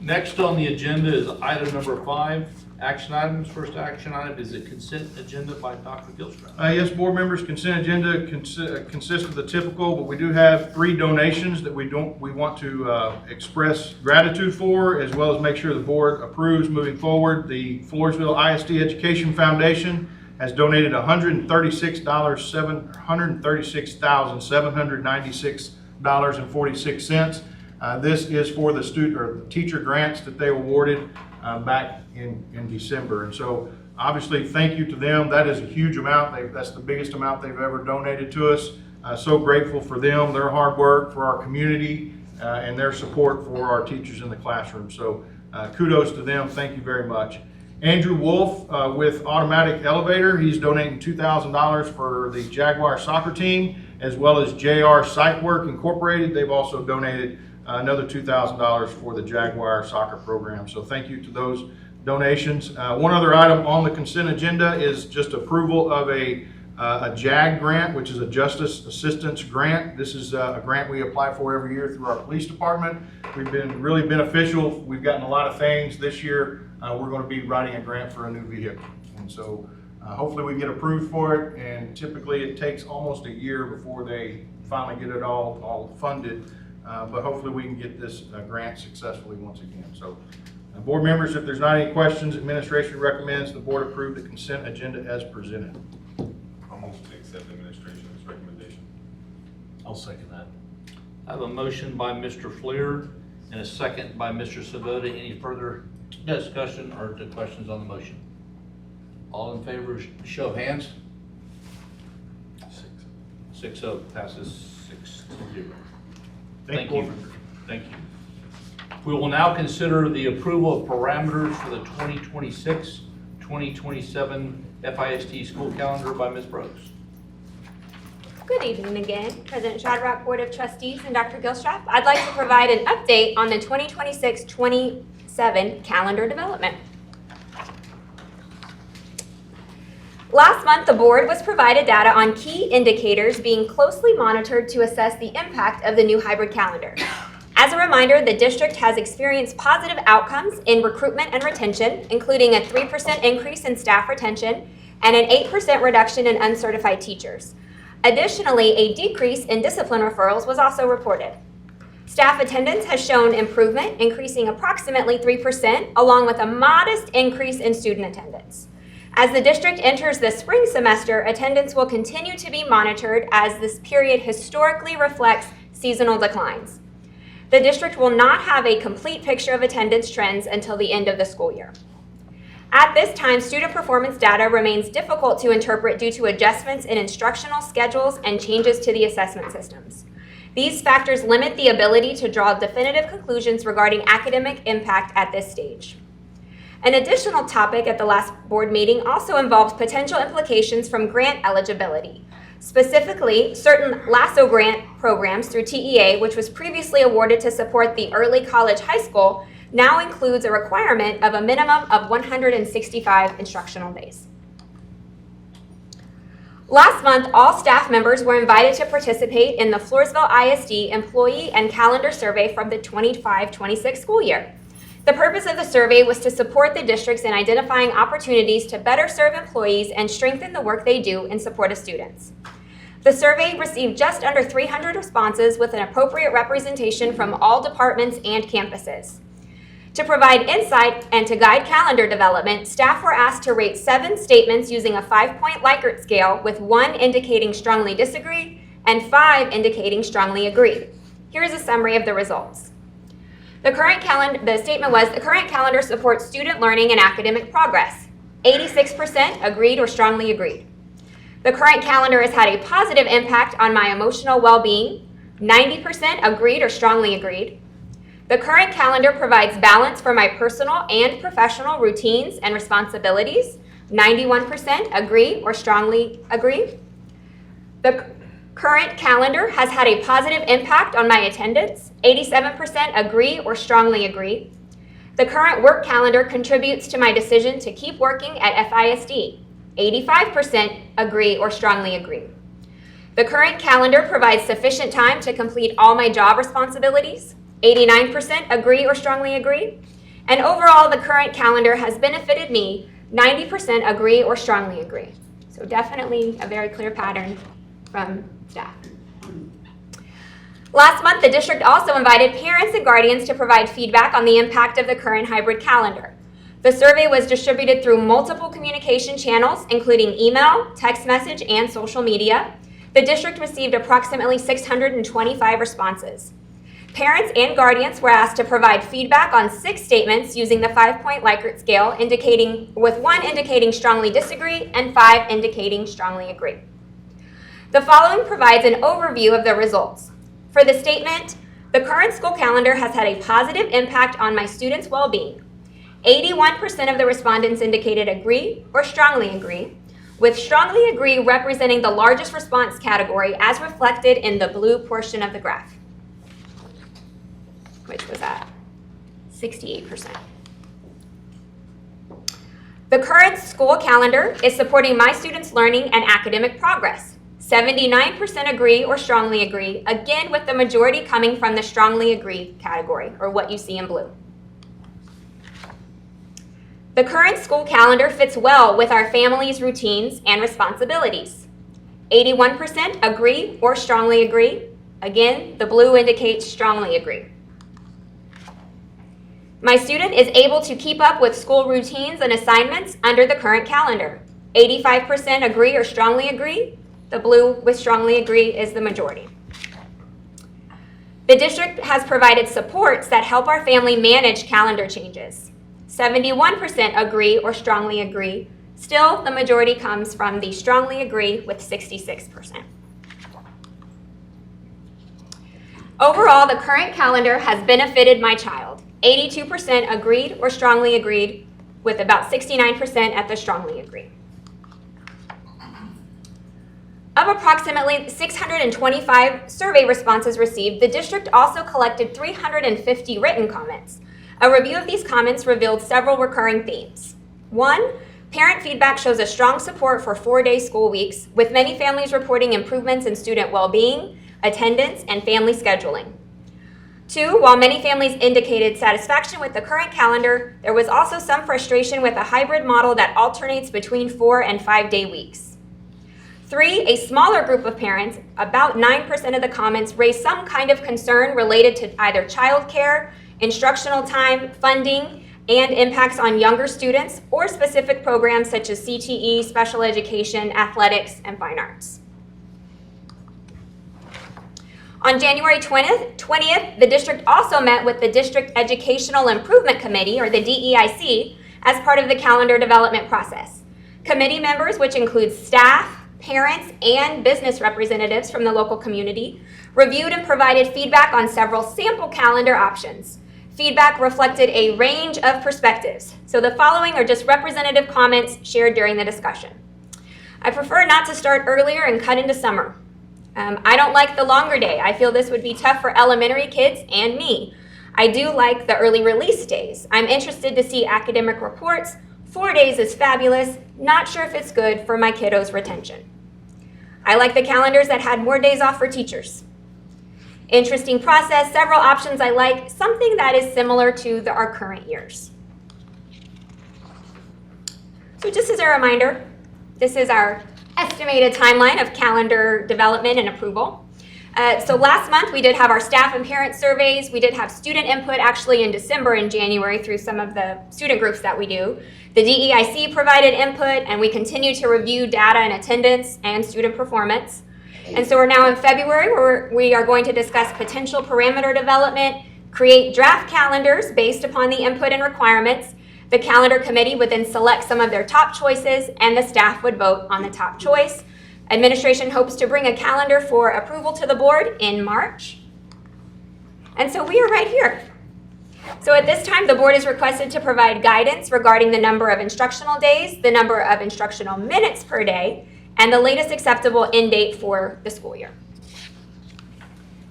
Next on the agenda is item number 5, action items. First action item is a consent agenda by Dr. Gilstrap. Yes, board members, consent agenda consists of the typical, but we do have 3 donations that we want to express gratitude for, as well as make sure the board approves moving forward. The Floresville ISD Education Foundation has donated $136,796.46. This is for the student or the teacher grants that they awarded back in December. And so obviously thank you to them. That is a huge amount. That's the biggest amount they've ever donated to us. So grateful for them, their hard work, for our community, and their support for our teachers in the classroom. So kudos to them. Thank you very much. Andrew Wolf with Automatic Elevator. He's donating $2,000 for the Jaguar soccer team, as well as JR Site Work Incorporated. They've also donated another $2,000 for the Jaguar soccer program. So thank you to those donations. One other item on the consent agenda is just approval of a a JAG grant, which is a Justice Assistance Grant. This is a grant we apply for every year through our police department. We've been really beneficial. We've gotten a lot of things. This year, we're going to be writing a grant for a new vehicle. And so hopefully we get approved for it, and typically it takes almost a year before they finally get it all funded. But hopefully we can get this grant successfully once again. So board members, if there's not any questions, administration recommends the board approve the consent agenda as presented. I'll move to accept administration's recommendation. I'll second that. I have a motion by Mr. Fleer and a second by Mr. Savota. Any further discussion or questions on the motion? All in favor, show of hands. 6-0 passes 6-0. Thank you. Thank you. We will now consider the approval of parameters for the 2026-2027 FISD school calendar by Ms. Brooks. Good evening again, President Shadrach, Board of Trustees, and Dr. Gilstrap. I'd like to provide an update on the 2026-27 calendar development. Last month, the board was provided data on key indicators being closely monitored to assess the impact of the new hybrid calendar. As a reminder, the district has experienced positive outcomes in recruitment and retention, including a 3% increase in staff retention and an 8% reduction in uncertified teachers. Additionally, a decrease in discipline referrals was also reported. Staff attendance has shown improvement, increasing approximately 3%, along with a modest increase in student attendance. As the district enters the spring semester, attendance will continue to be monitored as this period historically reflects seasonal declines. The district will not have a complete picture of attendance trends until the end of the school year. At this time, student performance data remains difficult to interpret due to adjustments in instructional schedules and changes to the assessment systems. These factors limit the ability to draw definitive conclusions regarding academic impact at this stage. An additional topic at the last board meeting also involved potential implications from grant eligibility. Specifically, certain LASSO grant programs through TEA, which was previously awarded to support the early college high school, now includes a requirement of a minimum of 165 instructional days. Last month, all staff members were invited to participate in the Floresville ISD Employee and Calendar Survey from the 25-26 school year. The purpose of the survey was to support the districts in identifying opportunities to better serve employees and strengthen the work they do in support of students. The survey received just under 300 responses with an appropriate representation from all departments and campuses. To provide insight and to guide calendar development, staff were asked to rate 7 statements using a 5-point Likert scale, with 1 indicating strongly disagree and 5 indicating strongly agree. Here's a summary of the results. The statement was, the current calendar supports student learning and academic progress. 86% agreed or strongly agreed. The current calendar has had a positive impact on my emotional well-being. 90% agreed or strongly agreed. The current calendar provides balance for my personal and professional routines and responsibilities. 91% agree or strongly agree. The current calendar has had a positive impact on my attendance. 87% agree or strongly agree. The current work calendar contributes to my decision to keep working at FISD. 85% agree or strongly agree. The current calendar provides sufficient time to complete all my job responsibilities. 89% agree or strongly agree. And overall, the current calendar has benefited me. 90% agree or strongly agree. So definitely a very clear pattern from staff. Last month, the district also invited parents and guardians to provide feedback on the impact of the current hybrid calendar. The survey was distributed through multiple communication channels, including email, text message, and social media. The district received approximately 625 responses. Parents and guardians were asked to provide feedback on 6 statements using the 5-point Likert scale, with 1 indicating strongly disagree and 5 indicating strongly agree. The following provides an overview of the results. For the statement, the current school calendar has had a positive impact on my students' well-being. 81% of the respondents indicated agree or strongly agree, with strongly agree representing the largest response category as reflected in the blue portion of the graph, which was at 68%. The current school calendar is supporting my students' learning and academic progress. 79% agree or strongly agree, again with the majority coming from the strongly agree category, or what you see in blue. The current school calendar fits well with our family's routines and responsibilities. 81% agree or strongly agree. Again, the blue indicates strongly agree. My student is able to keep up with school routines and assignments under the current calendar. 85% agree or strongly agree. The blue with strongly agree is the majority. The district has provided supports that help our family manage calendar changes. 71% agree or strongly agree. Still, the majority comes from the strongly agree with 66%. Overall, the current calendar has benefited my child. 82% agreed or strongly agreed, with about 69% at the strongly agree. Of approximately 625 survey responses received, the district also collected 350 written comments. A review of these comments revealed several recurring themes. 1, parent feedback shows a strong support for 4-day school weeks, with many families reporting improvements in student well-being, attendance, and family scheduling. 2, while many families indicated satisfaction with the current calendar, there was also some frustration with a hybrid model that alternates between 4- and 5-day weeks. 3, a smaller group of parents, about 9% of the comments, raised some kind of concern related to either childcare, instructional time, funding, and impacts on younger students or specific programs such as CTE, special education, athletics, and fine arts. On January 20th, the district also met with the District Educational Improvement Committee, or the DEIC, as part of the calendar development process. Committee members, which include staff, parents, and business representatives from the local community, reviewed and provided feedback on several sample calendar options. Feedback reflected a range of perspectives, so the following are just representative comments shared during the discussion. I prefer not to start earlier and cut into summer. I don't like the longer day. I feel this would be tough for elementary kids and me. I do like the early release days. I'm interested to see academic reports. 4 days is fabulous. Not sure if it's good for my kiddos' retention. I like the calendars that had more days off for teachers. Interesting process, several options I like, something that is similar to our current years. So just as a reminder, this is our estimated timeline of calendar development and approval. So last month we did have our staff and parent surveys. We did have student input actually in December and January through some of the student groups that we do. The DEIC provided input, and we continue to review data and attendance and student performance. And so we're now in February, where we are going to discuss potential parameter development, create draft calendars based upon the input and requirements. The calendar committee would then select some of their top choices, and the staff would vote on the top choice. Administration hopes to bring a calendar for approval to the board in March. And so we are right here. So at this time, the board is requested to provide guidance regarding the number of instructional days, the number of instructional minutes per day, and the latest acceptable end date for the school year.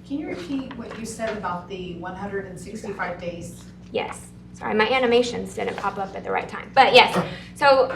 Can you repeat what you said about the 165 days? Yes. Sorry, my animations didn't pop up at the right time. But yes, so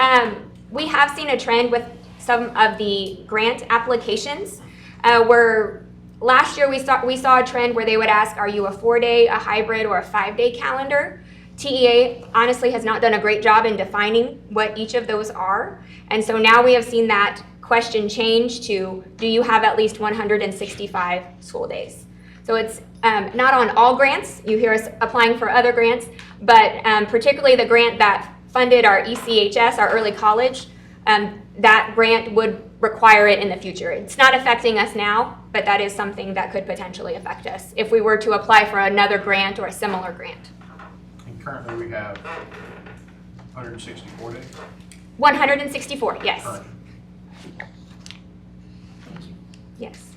we have seen a trend with some of the grant applications where last year we saw a trend where they would ask, are you a 4-day, a hybrid, or a 5-day calendar? TEA honestly has not done a great job in defining what each of those are. And so now we have seen that question change to, do you have at least 165 school days? So it's not on all grants. You hear us applying for other grants, but particularly the grant that funded our ECHS, our early college, that grant would require it in the future. It's not affecting us now, but that is something that could potentially affect us if we were to apply for another grant or a similar grant. And currently we have 164 days. 164, yes. Currently. Yes.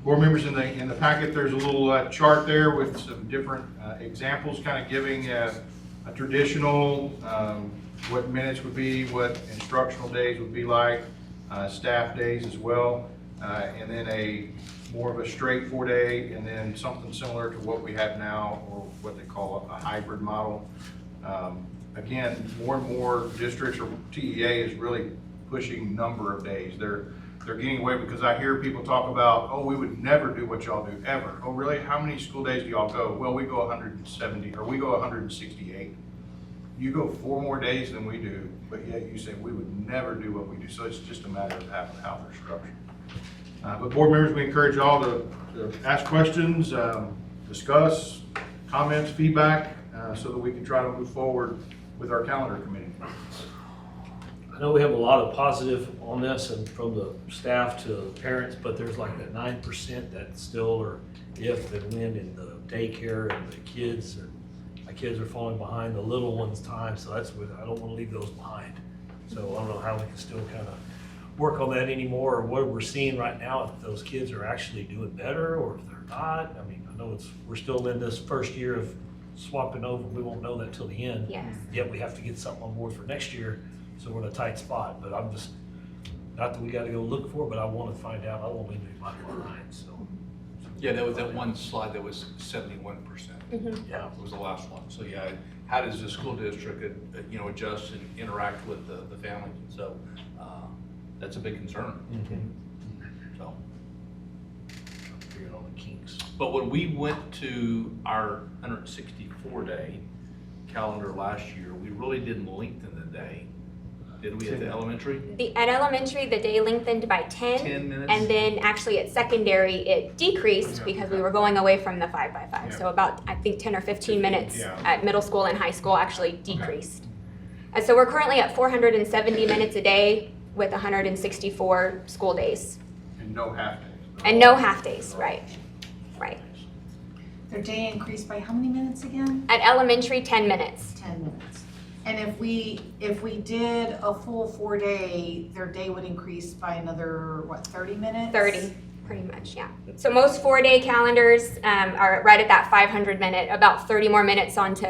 Board members, in the packet, there's a little chart there with some different examples, kind of giving a traditional, what minutes would be, what instructional days would be like, staff days as well, and then a more of a straight 4-day, and then something similar to what we have now, or what they call a hybrid model. again, more and more districts or TEA is really pushing number of days. They're getting away because I hear people talk about, oh, we would never do what y'all do ever. Oh, really? How many school days do y'all go? Well, we go 170 or we go 168. You go 4 more days than we do, but yet you say we would never do what we do. So it's just a matter of how they're structured. But board members, we encourage y'all to ask questions, discuss, comments, feedback, so that we can try to move forward with our calendar committee. I know we have a lot of positive on this and from the staff to the parents, but there's like that 9% that still are if and when in the daycare and the kids, and my kids are falling behind the little ones' time, so that's what, I don't want to leave those behind. So I don't know how we can still kind of work on that anymore, or what we're seeing right now, if those kids are actually doing better or if they're not. I mean, I know we're still in this first year of swapping over. We won't know that till the end. Yes. Yet we have to get something on board for next year, so we're in a tight spot. But I'm just, not that we got to go look for it, but I want to find out. I won't leave anybody behind, so. Yeah, there was that one slide that was 71%. Yeah. Was the last one. So yeah, how does the school district, adjust and interact with the families? And so that's a big concern. So, Figuring all the kinks. but when we went to our 164-day calendar last year, we really didn't lengthen the day, did we, at the elementary? At elementary, the day lengthened by 10 minutes? And then actually at secondary, it decreased because we were going away from the 5x5. So about, I think, 10 or 15 minutes at middle school and high school actually decreased. And so we're currently at 470 minutes a day with 164 school days. And no half days. And no half days, right. Their day increased by how many minutes again? At elementary, 10 minutes. 10 minutes. And if we did a full 4-day, their day would increase by another, 30 minutes? 30, pretty much, yeah. So most 4-day calendars are right at that 500 minute, about 30 more minutes onto,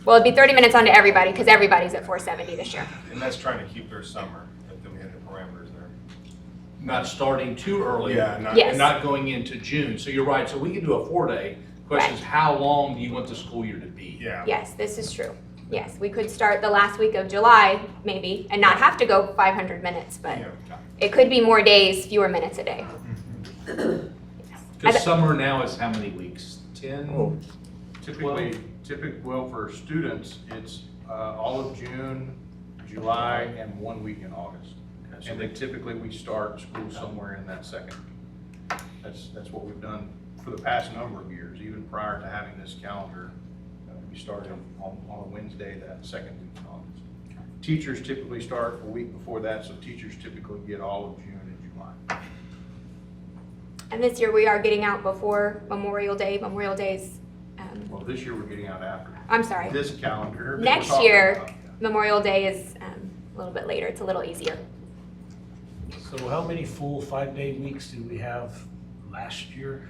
well, it'd be 30 minutes onto everybody because everybody's at 470 this year. And that's trying to keep their summer, if we had the parameters there. Not starting too early. Yeah, not- Yes. And not going into June. So you're right. So we can do a 4-day. Question is, how long do you want the school year to be? Yeah. Yes, this is true. Yes, we could start the last week of July, maybe, and not have to go 500 minutes, but Yeah. it could be more days, fewer minutes a day. Because summer now is how many weeks? 10? Typically, well, for students, it's all of June, July, and 1 week in August. And they typically, we start school somewhere in that second. That's what we've done for the past number of years, even prior to having this calendar. We started on a Wednesday, that second week in August. Teachers typically start a week before that, so teachers typically get all of June and July. And this year we are getting out before Memorial Day. Memorial Day's, Well, this year we're getting out after. I'm sorry. This calendar. that we're Next talking year, about. Memorial Day is a little bit later. It's a little easier. So how many full 5-day weeks did we have last year?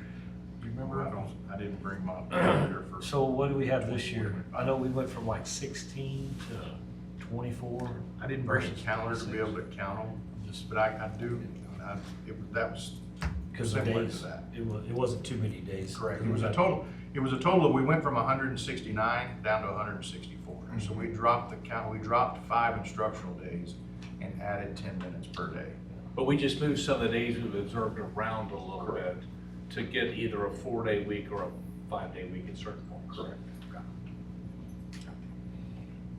Do you remember? I didn't bring my calendar for. So what do we have this year? I know we went from like 16 to 24. I didn't bring a calendar to be able to count them, but I do, that was Because the similar to days, that. it wasn't too many days. Correct. It was a total of, we went from 169 down to 164. So we dropped the count, we dropped 5 instructional days and added 10 minutes per day. But we just moved some of the days we've observed around a little bit to get either a 4-day week or a 5-day week in certain points. Correct.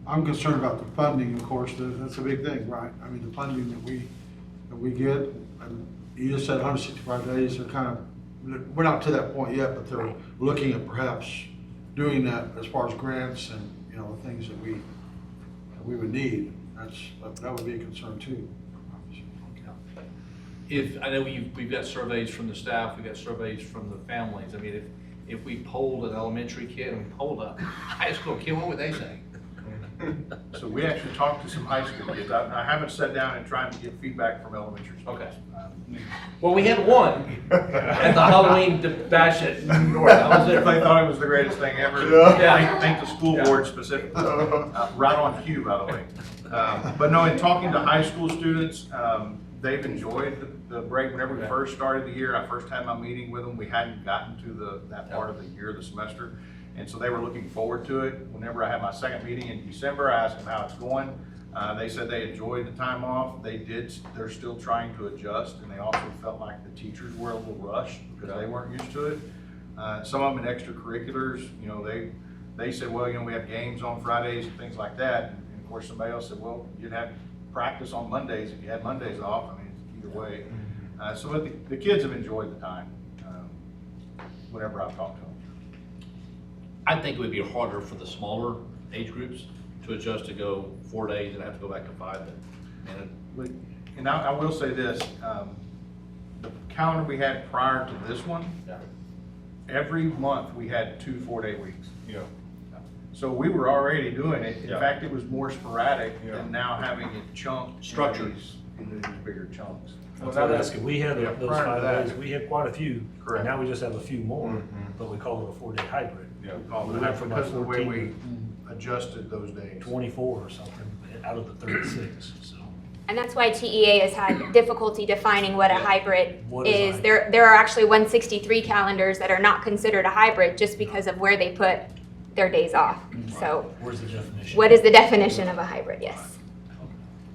I'm concerned about the funding, of course, that's a big thing, right? I mean, the funding that we get, and you just said 165 days, they're kind of, we're not to that point yet, but they're Right. looking at perhaps doing that as far as grants and, the things that we would need. That would be a concern too. If, I know we've got surveys from the staff, we've got surveys from the families. I mean, if we polled an elementary kid and we polled a high school kid, what would they say? So we actually talked to some high school kids. I haven't sat down and tried to get feedback from elementary schools. Okay. Well, we had one at the Halloween bash at North. I was there. They thought it was the greatest thing ever. Yeah. Thank the school board specifically. Right on cue, by the way. But no, in talking to high school students, they've enjoyed the break. Whenever we first started the year, I first had my meeting with them. We hadn't gotten to that part of the year, the semester. And so they were looking forward to it. Whenever I had my second meeting in December, I asked them how it's going. They said they enjoyed the time off. They're still trying to adjust, and they also felt like the teachers were a little rushed because they weren't used to it. Some of them in extracurriculars, you know, they said, well, you know, we have games on Fridays and things like that. And of course, somebody else said, well, you'd have practice on Mondays if you had Mondays off. I mean, either way. So the kids have enjoyed the time whenever I've talked to them. I think it would be harder for the smaller age groups to adjust to go 4 days and have to go back to 5. And I will say this, the calendar we had prior to this one, every month we had 2 4-day weeks. Yeah. So we were already doing it. In Yeah. fact, it was more sporadic Yeah. than now having it chunked. Structured. In these bigger chunks. That's what I'm asking. We had Yeah, those prior to 5 that. days, we had quite a few. Correct. And now we just have a few more, Mhm. but we call it a 4-day hybrid. Yeah. We went from like Because of the way 14 we adjusted those days. 24 or something out of the 36, so. And that's why TEA has had difficulty defining what a hybrid What is a is. hybrid? There are actually 163 calendars that are not considered a hybrid just because of where they put their days off. So Where's the definition? what is the definition of a hybrid? Yes.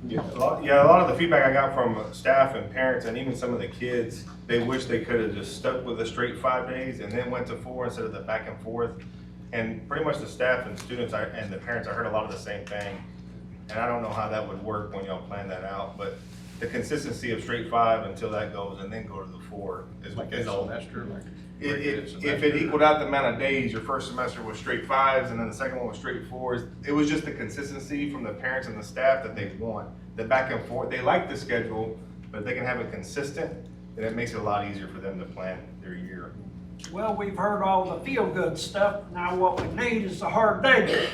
Yeah, a lot of the feedback I got from staff and parents and even some of the kids, they wish they could have just stuck with a straight 5 days and then went to 4 instead of the back and forth. And pretty much the staff and students and the parents, I heard a lot of the same thing. And I don't know how that would work when y'all plan that out, but the consistency of straight 5 until that goes and then go to the 4 is all. semester, like. If it equaled out the amount of days, your first semester was straight 5s and then the second one was straight 4s, it was just the consistency from the parents and the staff that they want. The back and forth, they like the schedule, but if they can have it consistent, then it makes it a lot easier for them to plan their year. Well, we've heard all the feel-good stuff. Now what we need is the hard data,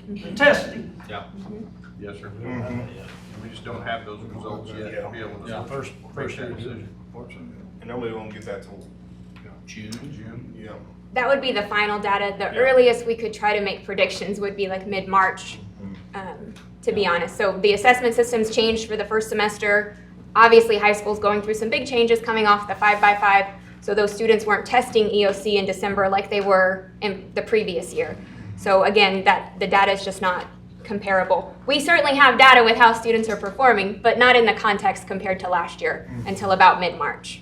the testing. Yeah. Yes, sir. We don't have that yet. We just don't have those results yet to be able to. So first make year that decision. And normally we won't get that till, June. yeah. That would be the final data. The Yeah. earliest we could try to make predictions would be like mid-March, to be honest. So the assessment systems changed for the first semester. Obviously, high school's going through some big changes coming off the 5x5. So those students weren't testing EOC in December like they were in the previous year. So again, the data is just not comparable. We certainly have data with how students are performing, but not in the context compared to last year until about mid-March.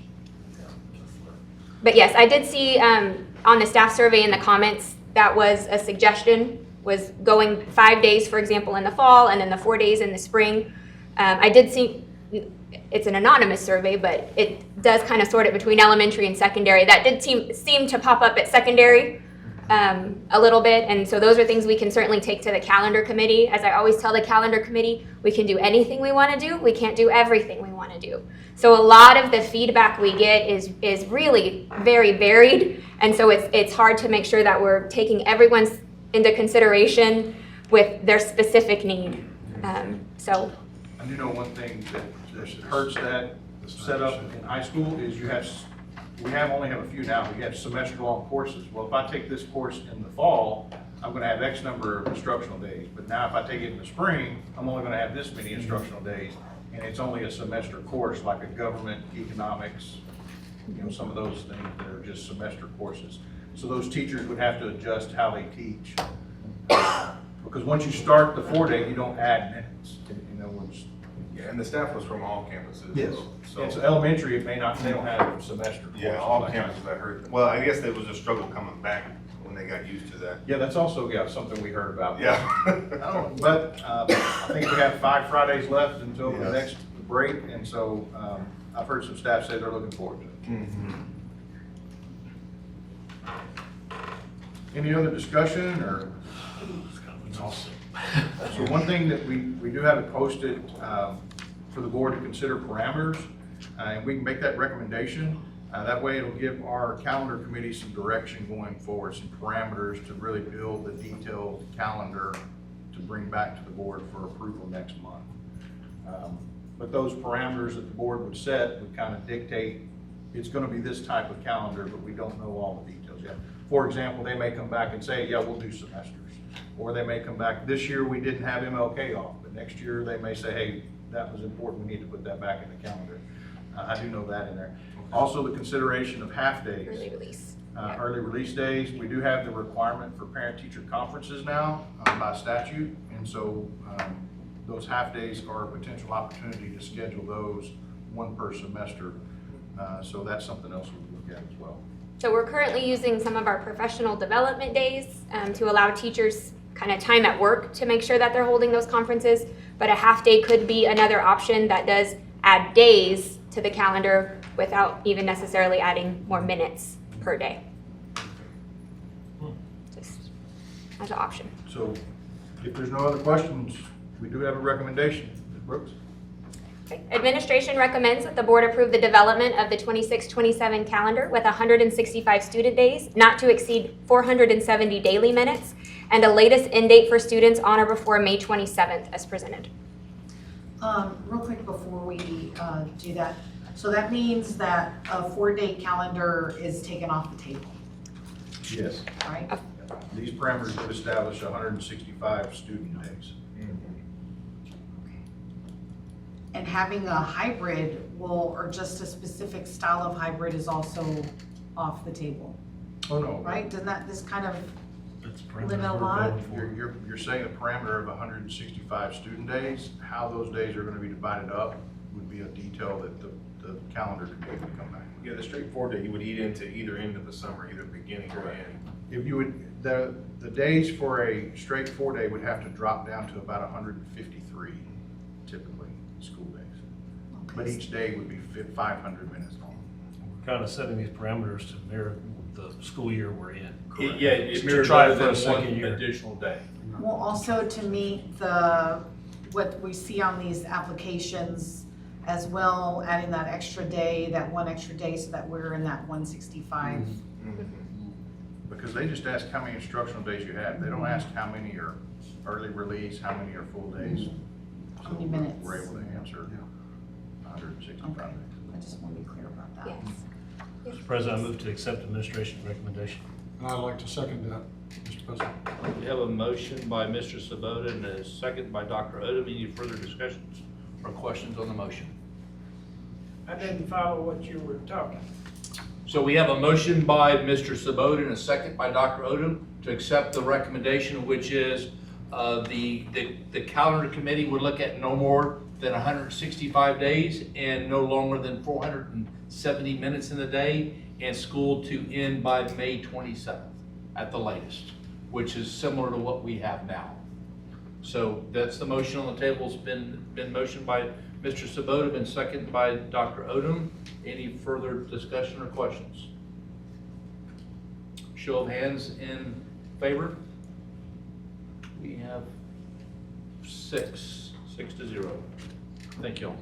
But yes, I did see on the staff survey in the comments, that was a suggestion, was going 5 days, for example, in the fall and then the 4 days in the spring. I did see, it's an anonymous survey, but it does kind of sort it between elementary and secondary. That did seem to pop up at secondary a little bit, and so those are things we can certainly take to the calendar committee. As I always tell the calendar committee, we can do anything we want to do, we can't do everything we want to do. So a lot of the feedback we get is really very varied, and so it's hard to make sure that we're taking everyone's into consideration with their specific need. So I do know one thing that hurts that setup in high school is we only have a few now, we have semester-long courses. Well, if I take this course in the fall, I'm gonna have X number of instructional days. But now if I take it in the spring, I'm only gonna have this many instructional days. And it's only a semester course, like a government, economics, you know, some of those things that are just semester courses. So those teachers would have to adjust how they teach. Because once you start the 4-day, you don't add minutes, in other words. Yeah, and the staff was from all campuses. Yes. So, It's elementary, it may not, they don't have semester courses. yeah, all like that. campuses I heard. Well, I guess there was a struggle coming back when they got used to that. Yeah, that's also, something we heard about. Yeah. But I think we have 5 Fridays left until the Yes. next break, and so I've heard some staff say they're looking forward to it. Mhm. Any other discussion, or? Awesome. So one thing that we do have it posted for the board to consider parameters, and we can make that recommendation. That way it'll give our calendar committee some direction going forward, some parameters to really build the detailed calendar to bring back to the board for approval next month. But those parameters that the board would set would kind of dictate, it's going to be this type of calendar, but we don't know all the details yet. For example, they may come back and say, yeah, we'll do semesters. Or they may come back, this year we didn't have MLK off, but next year they may say, hey, that was important, we need to put that back in the calendar. I do know that in there. Also, the consideration of half days. early release. early release days. We do have the requirement for parent-teacher conferences now by statute, and so those half-days are a potential opportunity to schedule those one per semester. So that's something else we look at as well. So we're currently using some of our professional development days to allow teachers kind of time at work to make sure that they're holding those conferences, but a half day could be another option that does add days to the calendar without even necessarily adding more minutes per day. Just as an option. So if there's no other questions, we do have a recommendation. Ms. Brooks? Okay. Administration recommends that the board approve the development of the 26-27 calendar with 165 student days, not to exceed 470 daily minutes, and a latest end date for students on or before May 27th as presented. Real quick before we do that, so that means that a 4-day calendar is taken off the table, Yes. right? These parameters would establish 165 student days. And having a hybrid or just a specific style of hybrid is also off the table, Oh, no. right? Doesn't that, this kind of That's limit a lot? You're saying a parameter of 165 student days. How those days are going to be divided up would be a detail that the calendar committee would come back. Yeah, the straight 4 day, you would eat into either end of the summer, either beginning or end. If you would, the days for a straight 4 day would have to drop down to about 153 typically, school days. But each day would be 500 minutes long. We're kind of setting these parameters to mirror the school year we're in. correct? Yeah, it To mirrors try other for a than second one year. additional day. Well, also to meet what we see on these applications as well, adding that extra day, that one extra day, so that we're in that 165. Because they just ask how many instructional days you have. They don't ask how many are early release, how many are full days. How many minutes? We're able to answer 165 Okay. days. I just want to be clear about that. Yes. Mr. President, I move to accept administration recommendation. And I'd like to second that, Mr. President. We have a motion by Mr. Sabota and a second by Dr. Odom. Any further discussions or questions on the motion? I didn't follow what you were talking. So we have a motion by Mr. Sabota and a second by Dr. Odom to accept the recommendation, which is the calendar committee would look at no more than 165 days and no longer than 470 minutes in the day, and school to end by May 27th at the latest, which is similar to what we have now. So that's the motion on the table. It's been motioned by Mr. Sabota, been seconded by Dr. Odom. Any further discussion or questions? Show of hands in favor. We have 6 to 0. Thank you all.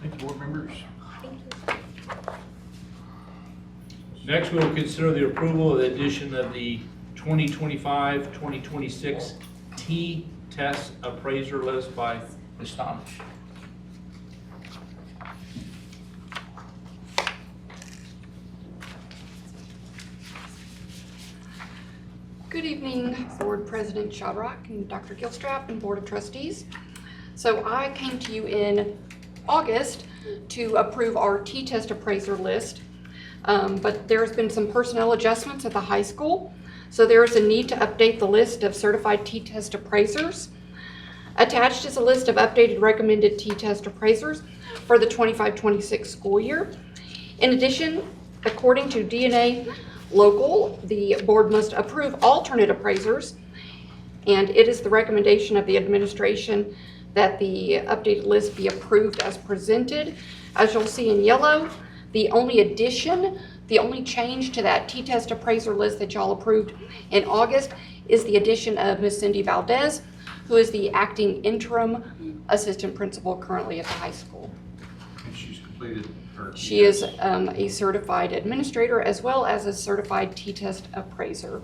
Thank you, board members. Next, we will consider the approval of the addition of the 2025-2026 T-test appraiser list by Ms. Stonish. Good evening, Board President Shadrach and Dr. Gilstrap and Board of Trustees. So I came to you in August to approve our T-test appraiser list, but there's been some personnel adjustments at the high school, so there is a need to update the list of certified T-test appraisers. Attached is a list of updated recommended T-test appraisers for the 25-26 school year. In addition, according to DNA Local, the board must approve alternate appraisers, and it is the recommendation of the administration that the updated list be approved as presented. As you'll see in yellow, the only addition, the only change to that T-test appraiser list that y'all approved in August is the addition of Ms. Cindy Valdez, who is the acting interim assistant principal currently at the high school. And she's completed her. She is a certified administrator as well as a certified T-test appraiser.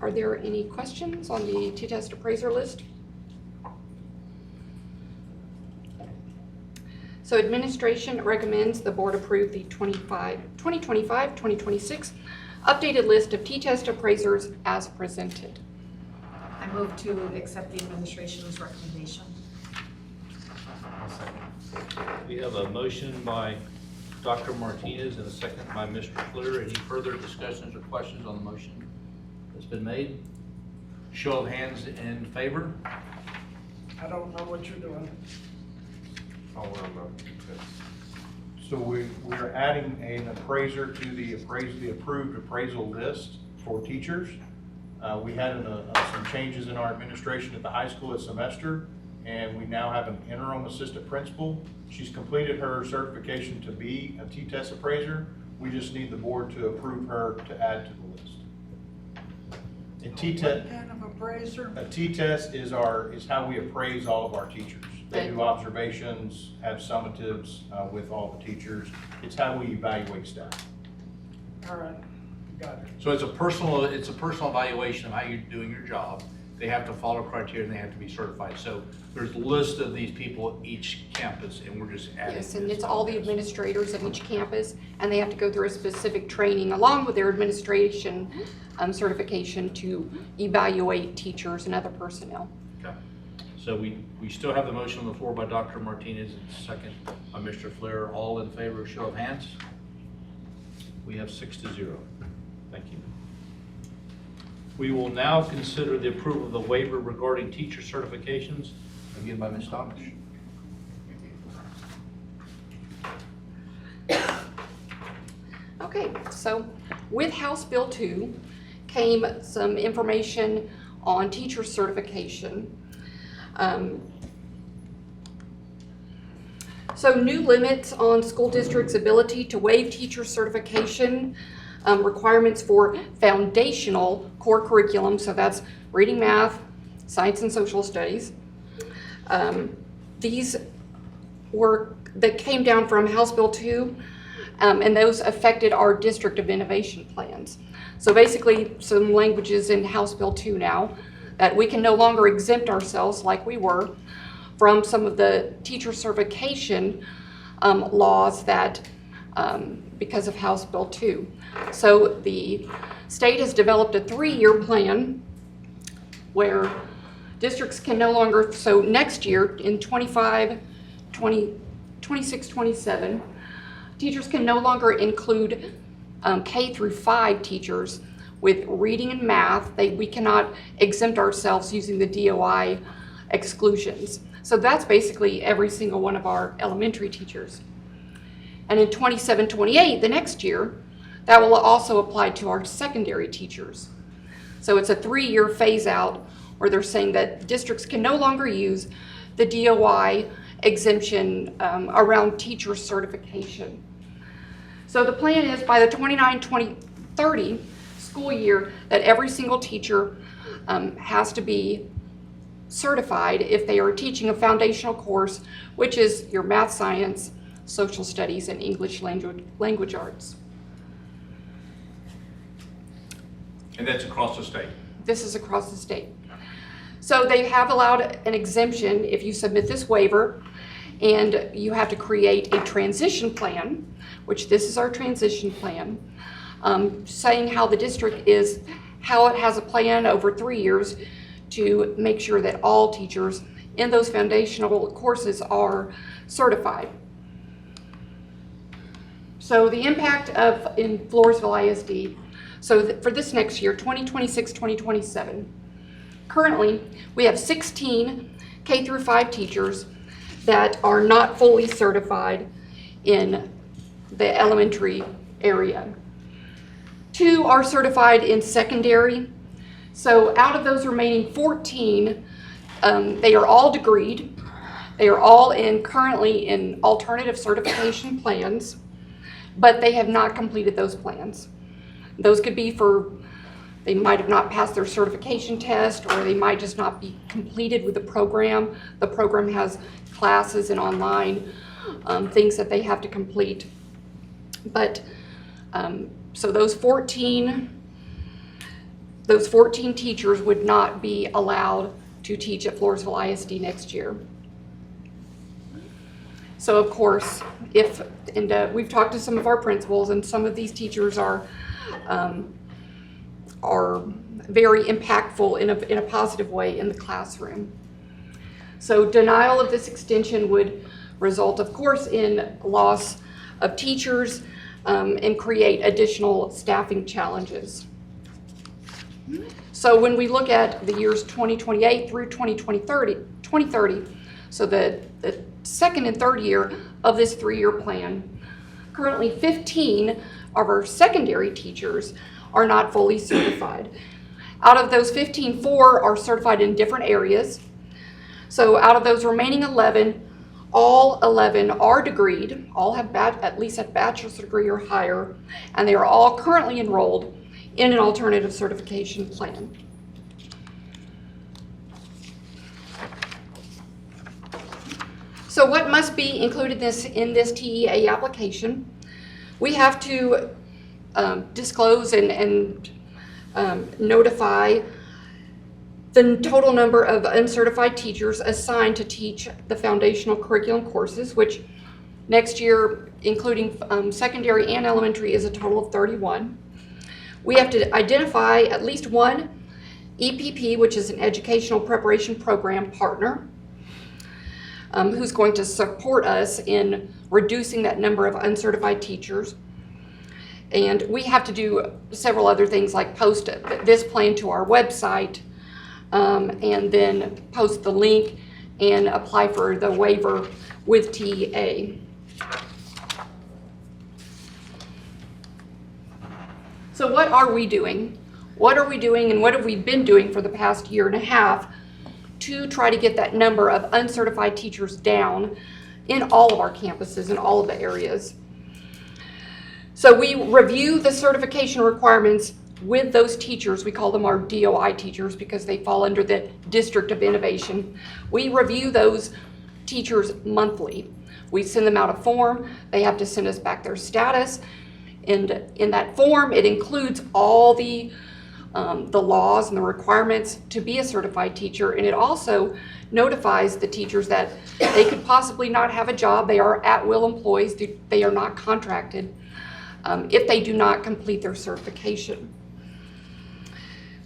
Are there any questions on the T-test appraiser list? So administration recommends the board approve the 2025-2026 updated list of T-test appraisers as presented. I move to accept the administration's recommendation. We have a motion by Dr. Martinez and a second by Mr. Flutter. Any further discussions or questions on the motion that's been made? Show of hands in favor. I don't know what you're doing. So we're adding an appraiser to the approved appraisal list for teachers. We had some changes in our administration at the high school this semester, and we now have an interim assistant principal. She's completed her certification to be a T-test appraiser. We just need the board to approve her to add to the list. And T-test, What kind of appraiser? a T-test is how we appraise all of our teachers. They do observations, have summatives with all the teachers. It's how we evaluate staff. All right, got it. So it's a personal evaluation of how you're doing your job. They have to follow criteria and they have to be certified. So there's a list of these people at each campus, and we're just adding. Yes, and this it's all the administrators of each campus, and they have to go through a specific training along with their administration certification to evaluate teachers and other personnel. Okay. So we still have the motion on the floor by Dr. Martinez and second by Mr. Flair. All in favor, show of hands. We have 6-0. Thank you. We will now consider the approval of the waiver regarding teacher certifications, again by Ms. Thomas. Okay, so with House Bill 2 came some information on teacher certification. So new limits on school districts' ability to waive teacher certification requirements for foundational core curriculum, so that's reading, math, science, and social studies. These that came down from House Bill 2, and those affected our District of Innovation plans. So basically, some languages in House Bill 2 now that we can no longer exempt ourselves like we were from some of the teacher certification laws that because of House Bill 2. So the state has developed a 3-year plan where districts can no longer, so next year in 26, 27, teachers can no longer include K through 5 teachers with reading and math. We cannot exempt ourselves using the DOI exclusions. So that's basically every single one of our elementary teachers. And in 27, 28, the next year, that will also apply to our secondary teachers. So it's a 3-year phase out where they're saying that districts can no longer use the DOI exemption around teacher certification. So the plan is by the 29-30 school year that every single teacher has to be certified if they are teaching a foundational course, which is your math, science, social studies, and English language arts. And that's across the state. This is across the state. So they have allowed an exemption if you submit this waiver, and you have to create a transition plan, which this is our transition plan, saying how the district is, how it has a plan over 3 years to make sure that all teachers in those foundational courses are certified. So the impact in Floresville ISD, so for this next year, 2026-2027, currently we have 16 K through 5 teachers that are not fully certified in the elementary area. 2 are certified in secondary. So out of those remaining 14, they are all degreed. They are all currently in alternative certification plans, but they have not completed those plans. Those could be they might have not passed their certification test, or they might just not be completed with the program. The program has classes and online things that they have to complete. But so those 14 teachers would not be allowed to teach at Floresville ISD next year. So of course, we've talked to some of our principals, and some of these teachers are very impactful in a positive way in the classroom. So denial of this extension would result, of course, in loss of teachers and create additional staffing challenges. So when we look at the years 2028 through 2030, so the second and third year of this 3-year plan, currently 15 of our secondary teachers are not fully certified. Out of those 15, 4 are certified in different areas. So out of those remaining 11, all 11 are degreed, all have at least a bachelor's degree or higher, and they are all currently enrolled in an alternative certification plan. So what must be included in this TEA application? We have to disclose and notify the total number of uncertified teachers assigned to teach the foundational curriculum courses, which next year, including secondary and elementary, is a total of 31. We have to identify at least one EPP, which is an educational preparation program partner, who's going to support us in reducing that number of uncertified teachers. And we have to do several other things like post this plan to our website, and then post the link and apply for the waiver with TEA. So what are we doing? What are we doing and what have we been doing for the past year and a half to try to get that number of uncertified teachers down in all of our campuses, in all of the areas? So we review the certification requirements with those teachers. We call them our DOI teachers because they fall under the District of Innovation. We review those teachers monthly. We send them out a form. They have to send us back their status. And in that form, it includes all the laws and the requirements to be a certified teacher. And it also notifies the teachers that they could possibly not have a job. They are at-will employees. They are not contracted if they do not complete their certification.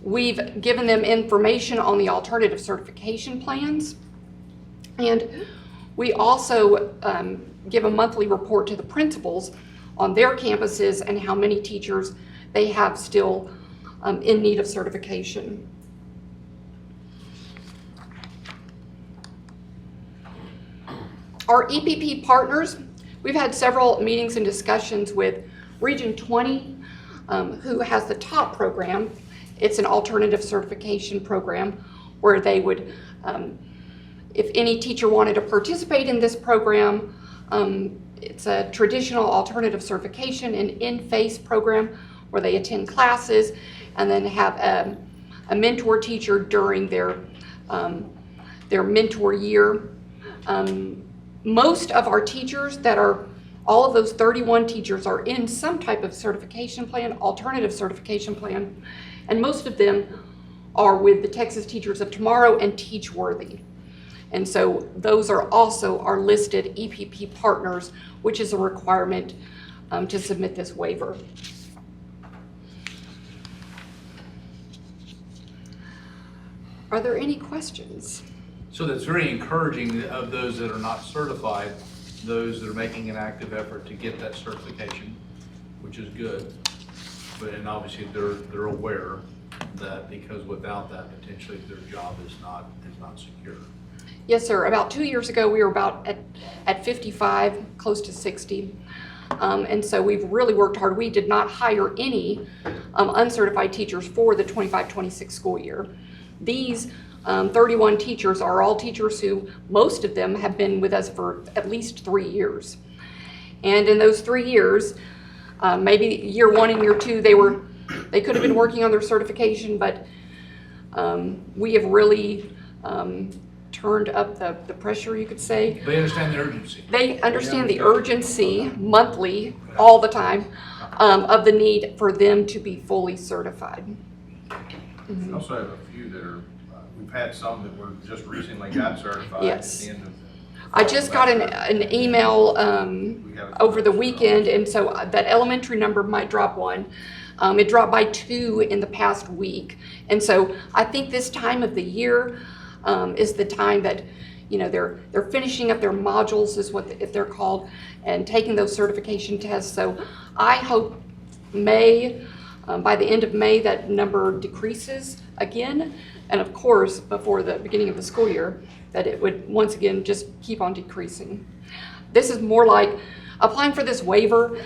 We've given them information on the alternative certification plans. And we also give a monthly report to the principals on their campuses and how many teachers they have still in need of certification. Our EPP partners, we've had several meetings and discussions with Region 20, who has the top program. It's an alternative certification program where they would, if any teacher wanted to participate in this program, it's a traditional alternative certification and in-face program where they attend classes and then have a mentor teacher during their mentor year. Most of our teachers all of those 31 teachers are in some type of certification plan, alternative certification plan, and most of them are with the Texas Teachers of Tomorrow and Teach Worthy. And so those are also our listed EPP partners, which is a requirement to submit this waiver. Are there any questions? So that's very encouraging of those that are not certified, those that are making an active effort to get that certification, which is good. But and obviously they're aware that because without that, potentially their job is not secure. Yes, sir. About 2 years ago, we were about at 55, close to 60. And so we've really worked hard. We did not hire any uncertified teachers for the 25-26 school year. These 31 teachers are all teachers who, most of them have been with us for at least 3 years. And in those 3 years, maybe year 1 and year 2, they could have been working on their certification, but we have really turned up the pressure, you could say. They understand the urgency. They understand the urgency monthly, all the time, of the need for them to be fully certified. We also have a few that are, we've had some that were just recently got certified. Yes. At the end of I just got an email over the weekend, and so that elementary number might drop 1. It dropped by 2 in the past week. And so I think this time of the year, is the time that, you know, they're finishing up their modules is what they're called, and taking those certification tests. So I hope by the end of May, that number decreases again. And of course, before the beginning of the school year, that it would once again just keep on decreasing. This is more like applying for this waiver.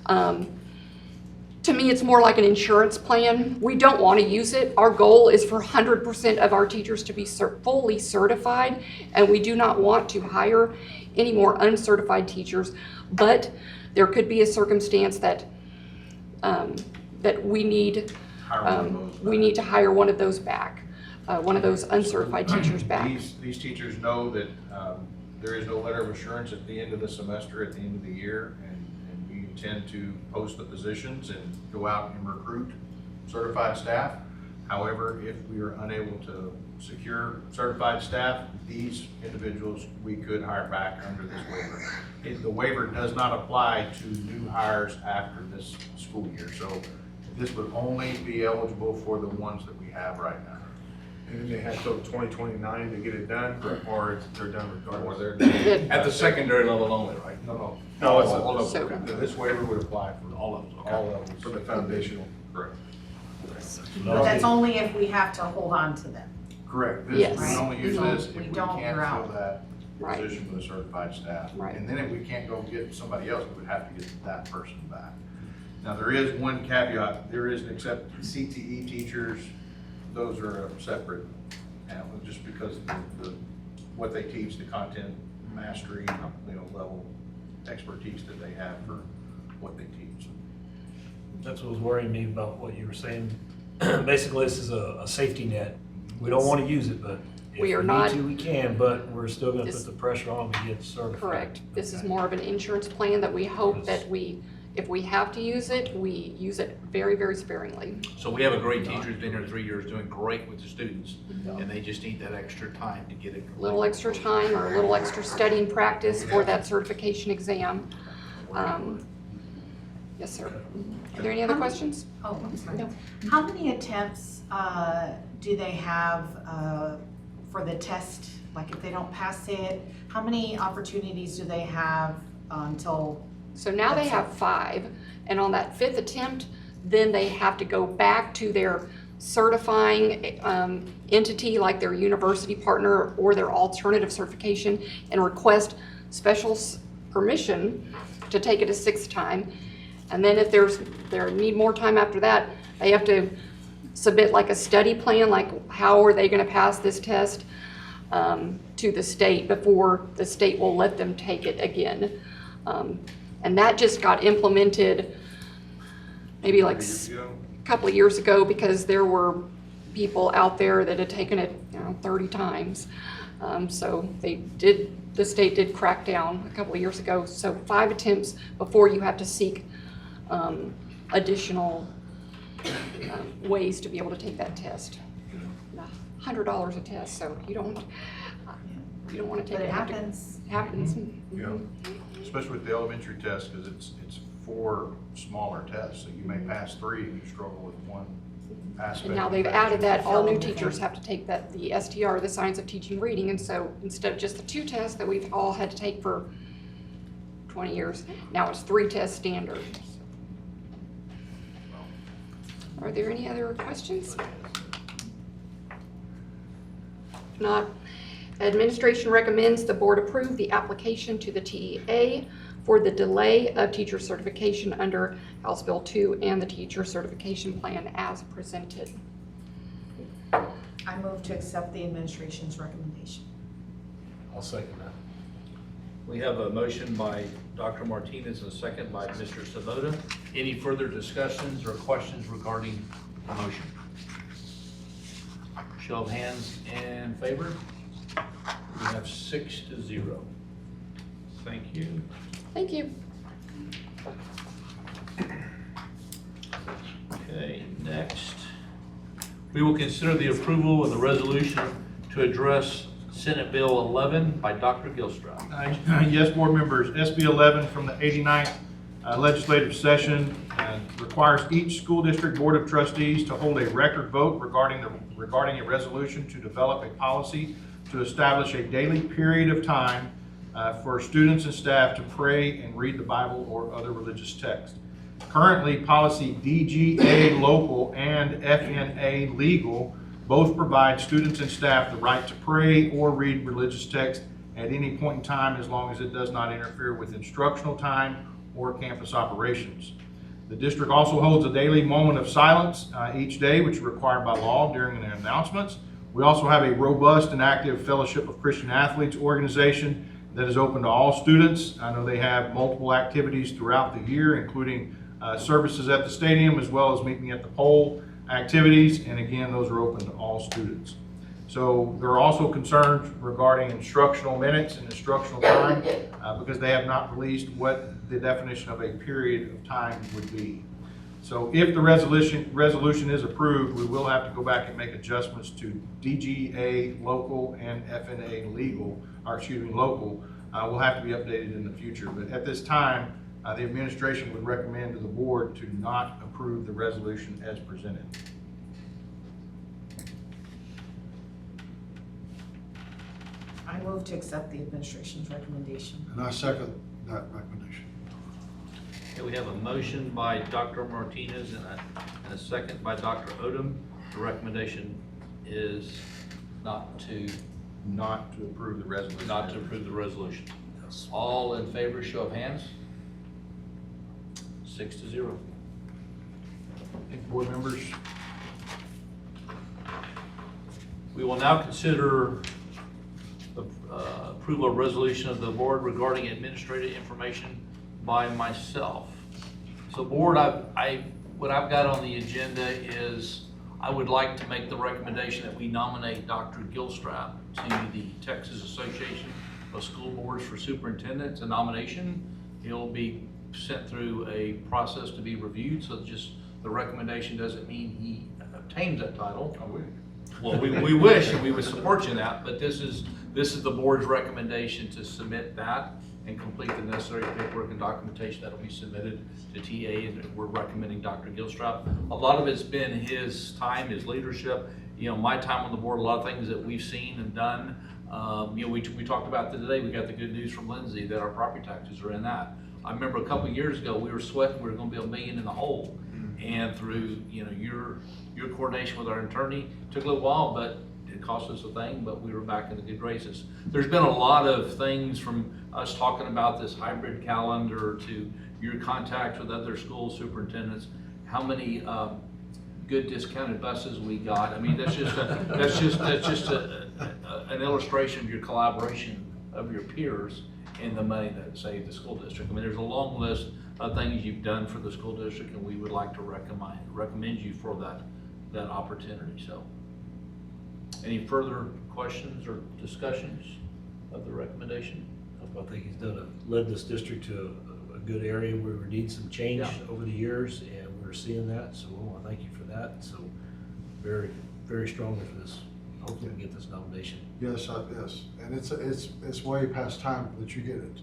To me, it's more like an insurance plan. We don't want to use it. Our goal is for 100% of our teachers to be fully certified, and we do not want to hire any more uncertified teachers. But there could be a circumstance that that we need to hire one of those back, one of those uncertified teachers back. These teachers know that there is no letter of assurance at the end of the semester, at the end of the year, and we intend to post the positions and go out and recruit certified staff. However, if we are unable to secure certified staff, these individuals we could hire back under this waiver. The waiver does not apply to new hires after this school year, so this would only be eligible for the ones that we have right now. And then they have till 2029 to get it done, or they're done Or regardless? they're done. At the secondary level only, right? No. No, it's all of So- them. This waiver would apply for All of them, okay. all levels. For the foundational. Correct. But that's only if we have to hold on to them. Correct. Yes. We can only use this if We we don't, can't you're out. fill that Right. position with a certified staff. Right. And then if we can't go get somebody else, we would have to get that person back. Now, there is one caveat. There is an except CTE teachers, those are a separate animal, just because what they teach, the content mastery, level expertise that they have for what they teach. That's what was worrying me about what you were saying. Basically, this is a safety net. We don't want to use it, but if We we are need not- to, we can, but we're still going to This- put the pressure on to get certified. Correct. This is Okay. more of an insurance plan that we hope that if we have to use it, we use it very, very sparingly. So we have a great teacher who's been here 3 years, doing great with the students, and they just need that extra time to get it. A little extra time or a little extra studying practice for that certification exam. Yes, sir. Are there any other questions? Oh, I'm sorry. No. How many attempts do they have for the test? Like if they don't pass it, how many opportunities do they have until? So now they have 5, and on that 5th attempt, then they have to go back to their certifying entity, like their university partner or their alternative certification, and request special permission to take it a 6th time. And then if they need more time after that, they have to submit like a study plan, like how are they going to pass this test to the state before the state will let them take it again. And that just got implemented maybe like a couple of years ago, because there were people out there that had taken it 30 times. So the state did crack down a couple of years ago. So 5 attempts before you have to seek additional ways to be able to take that test. $100 a test, so you don't want to take But it. it happens. It happens. Yeah. Especially with the elementary test, because it's 4 smaller tests, so you may pass 3 and you struggle with one aspect. And now they've added that all new teachers have to take the STR, the Science of Teaching Reading, and so instead of just the 2 tests that we've all had to take for 20 years, now it's 3 tests standard. Are there any other questions? If not, administration recommends the board approve the application to the TEA for the delay of teacher certification under House Bill 2 and the teacher certification plan as presented. I move to accept the administration's recommendation. I'll second that. We have a motion by Dr. Martinez and a second by Mr. Sabota. Any further discussions or questions regarding the motion? Show of hands in favor. We have 6-0. Thank you. Thank you. Okay, next. We will consider the approval of the resolution to address Senate Bill 11 by Dr. Gilstrap. Yes, board members, SB 11 from the 89th legislative session requires each school district board of trustees to hold a record vote regarding a resolution to develop a policy to establish a daily period of time for students and staff to pray and read the Bible or other religious text. Currently, policy DGA local and FNA legal both provide students and staff the right to pray or read religious text at any point in time, as long as it does not interfere with instructional time or campus operations. The district also holds a daily moment of silence each day, which is required by law during the announcements. We also have a robust and active Fellowship of Christian Athletes organization that is open to all students. I know they have multiple activities throughout the year, including services at the stadium as well as meeting at the pole activities, and again, those are open to all students. So there are also concerns regarding instructional minutes and instructional time because they have not released what the definition of a period of time would be. So if the resolution is approved, we will have to go back and make adjustments to DGA local and FNA legal, or excuse me, local. Will have to be updated in the future. But at this time, the administration would recommend to the board to not approve the resolution as presented. I move to accept the administration's recommendation. And I second that recommendation. Okay, we have a motion by Dr. Martinez and a second by Dr. Odom. The recommendation is not to approve the resolution. Not to approve the resolution. All in favor, show of hands. 6-0. Board members, We will now consider the approval of resolution of the board regarding administrative information by myself. So board, what I've got on the agenda is I would like to make the recommendation that we nominate Dr. Gilstrap to the Texas Association of School Boards for Superintendents, a nomination. He'll be sent through a process to be reviewed, so just the recommendation doesn't mean he obtains that title. Well, we wish and we would support you in that, but this is the board's recommendation to submit that and complete the necessary paperwork and documentation that'll be submitted to TA, and we're recommending Dr. Gilstrap. A lot of it's been his time, his leadership, my time on the board, a lot of things that we've seen and done. We talked about that today. We got the good news from Lindsay that our property taxes are in that. I remember a couple of years ago, we were sweating we were gonna be $1 million in the hole. And through, your coordination with our attorney, took a little while, but it cost us a thing, but we were back in the good graces. There's been a lot of things from us talking about this hybrid calendar to your contact with other school superintendents, how many good discounted buses we got. I mean, that's just an illustration of your collaboration of your peers and the money that saved the school district. I mean, there's a long list of things you've done for the school district, and we would like to recommend you for that opportunity. So, any further questions or discussions of the recommendation? I think he's led this district to a good area where we need some change over the years, and we're seeing that. So we want to thank you for that. So very, very strongly for this. Hopefully we get this nomination. Yes, yes, and it's way past time that you get it.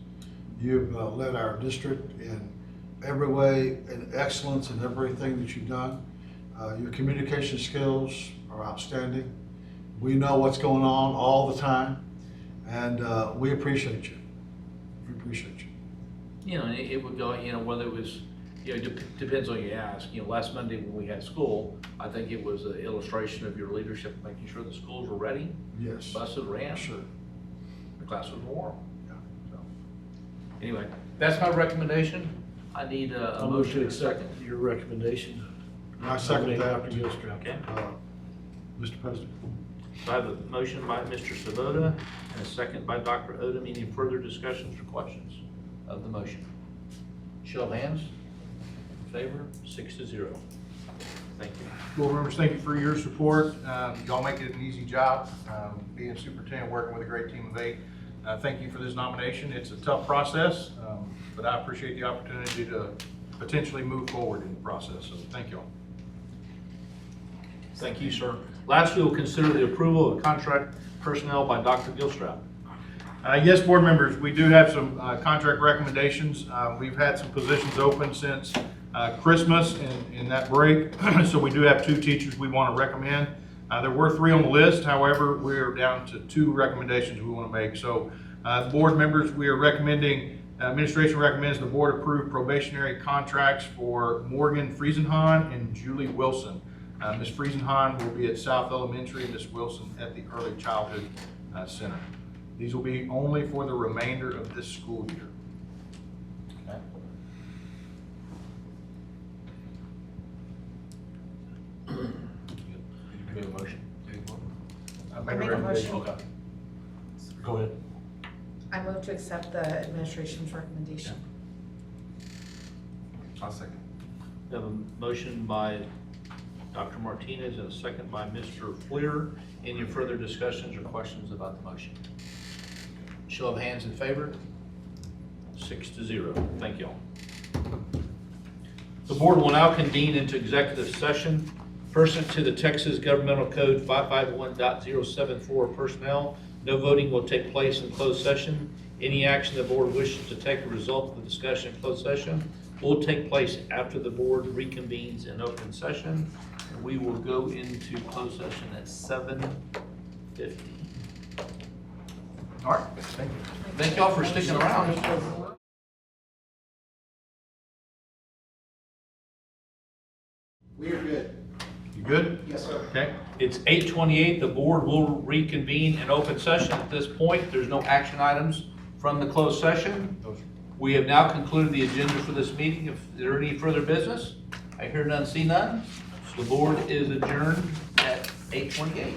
You've led our district in every way and excellence in everything that you've done. Your communication skills are outstanding. We know what's going on all the time, and we appreciate you. We appreciate you. It would go, whether it was, depends on you ask. Last Monday when we had school, I think it was an illustration of your leadership, making sure the schools were ready. Yes. Buses ran. Sure. The class was warm. Yeah. So, anyway, that's my recommendation. I need a motion to accept your recommendation. I second that. Dr. Gilstrap. Okay. Mr. President. So I have a motion by Mr. Sabota and a second by Dr. Odom. Any further discussions or questions of the motion? Show of hands. In favor, 6-0. Thank you. board members, thank you for your support. Y'all make it an easy job, being superintendent, working with a great team of 8. Thank you for this nomination. It's a tough process, but I appreciate the opportunity to potentially move forward in the process, so thank y'all. Thank you, sir. Lastly, we'll consider the approval of contract personnel by Dr. Gilstrap. Yes, board members, we do have some contract recommendations. We've had some positions open since Christmas in that break, so we do have 2 teachers we want to recommend. There were 3 on the list, however, we're down to 2 recommendations we want to make. So, board members, we are recommending, administration recommends the board approve probationary contracts for Morgan Friesenhahn and Julie Wilson. Ms. Friesenhahn will be at South Elementary, and Ms. Wilson at the Early Childhood Center. These will be only for the remainder of this school year. Okay. Do we have a motion? I make a motion. Okay. Go ahead. I move to accept the administration's recommendation. I'll second. We have a motion by Dr. Martinez and a second by Mr. Fleer. Any further discussions or questions about the motion? Show of hands in favor? 6-0. Thank you all. The board will now convene into executive session pursuant to the Texas Governmental Code 551.074 personnel. No voting will take place in closed session. Any action the board wishes to take as a result of the discussion in closed session will take place after the board reconvenes in open session. And we will go into closed session at 7:50. All right, thank you. Thank y'all for sticking around. We are good. You good? Yes, sir. Okay. It's 8:28. The board will reconvene in open session. At this point, there's no action items from the closed session. We have now concluded the agenda for this meeting. If there are any further business, I hear none, see none. So the board is adjourned at 8:28.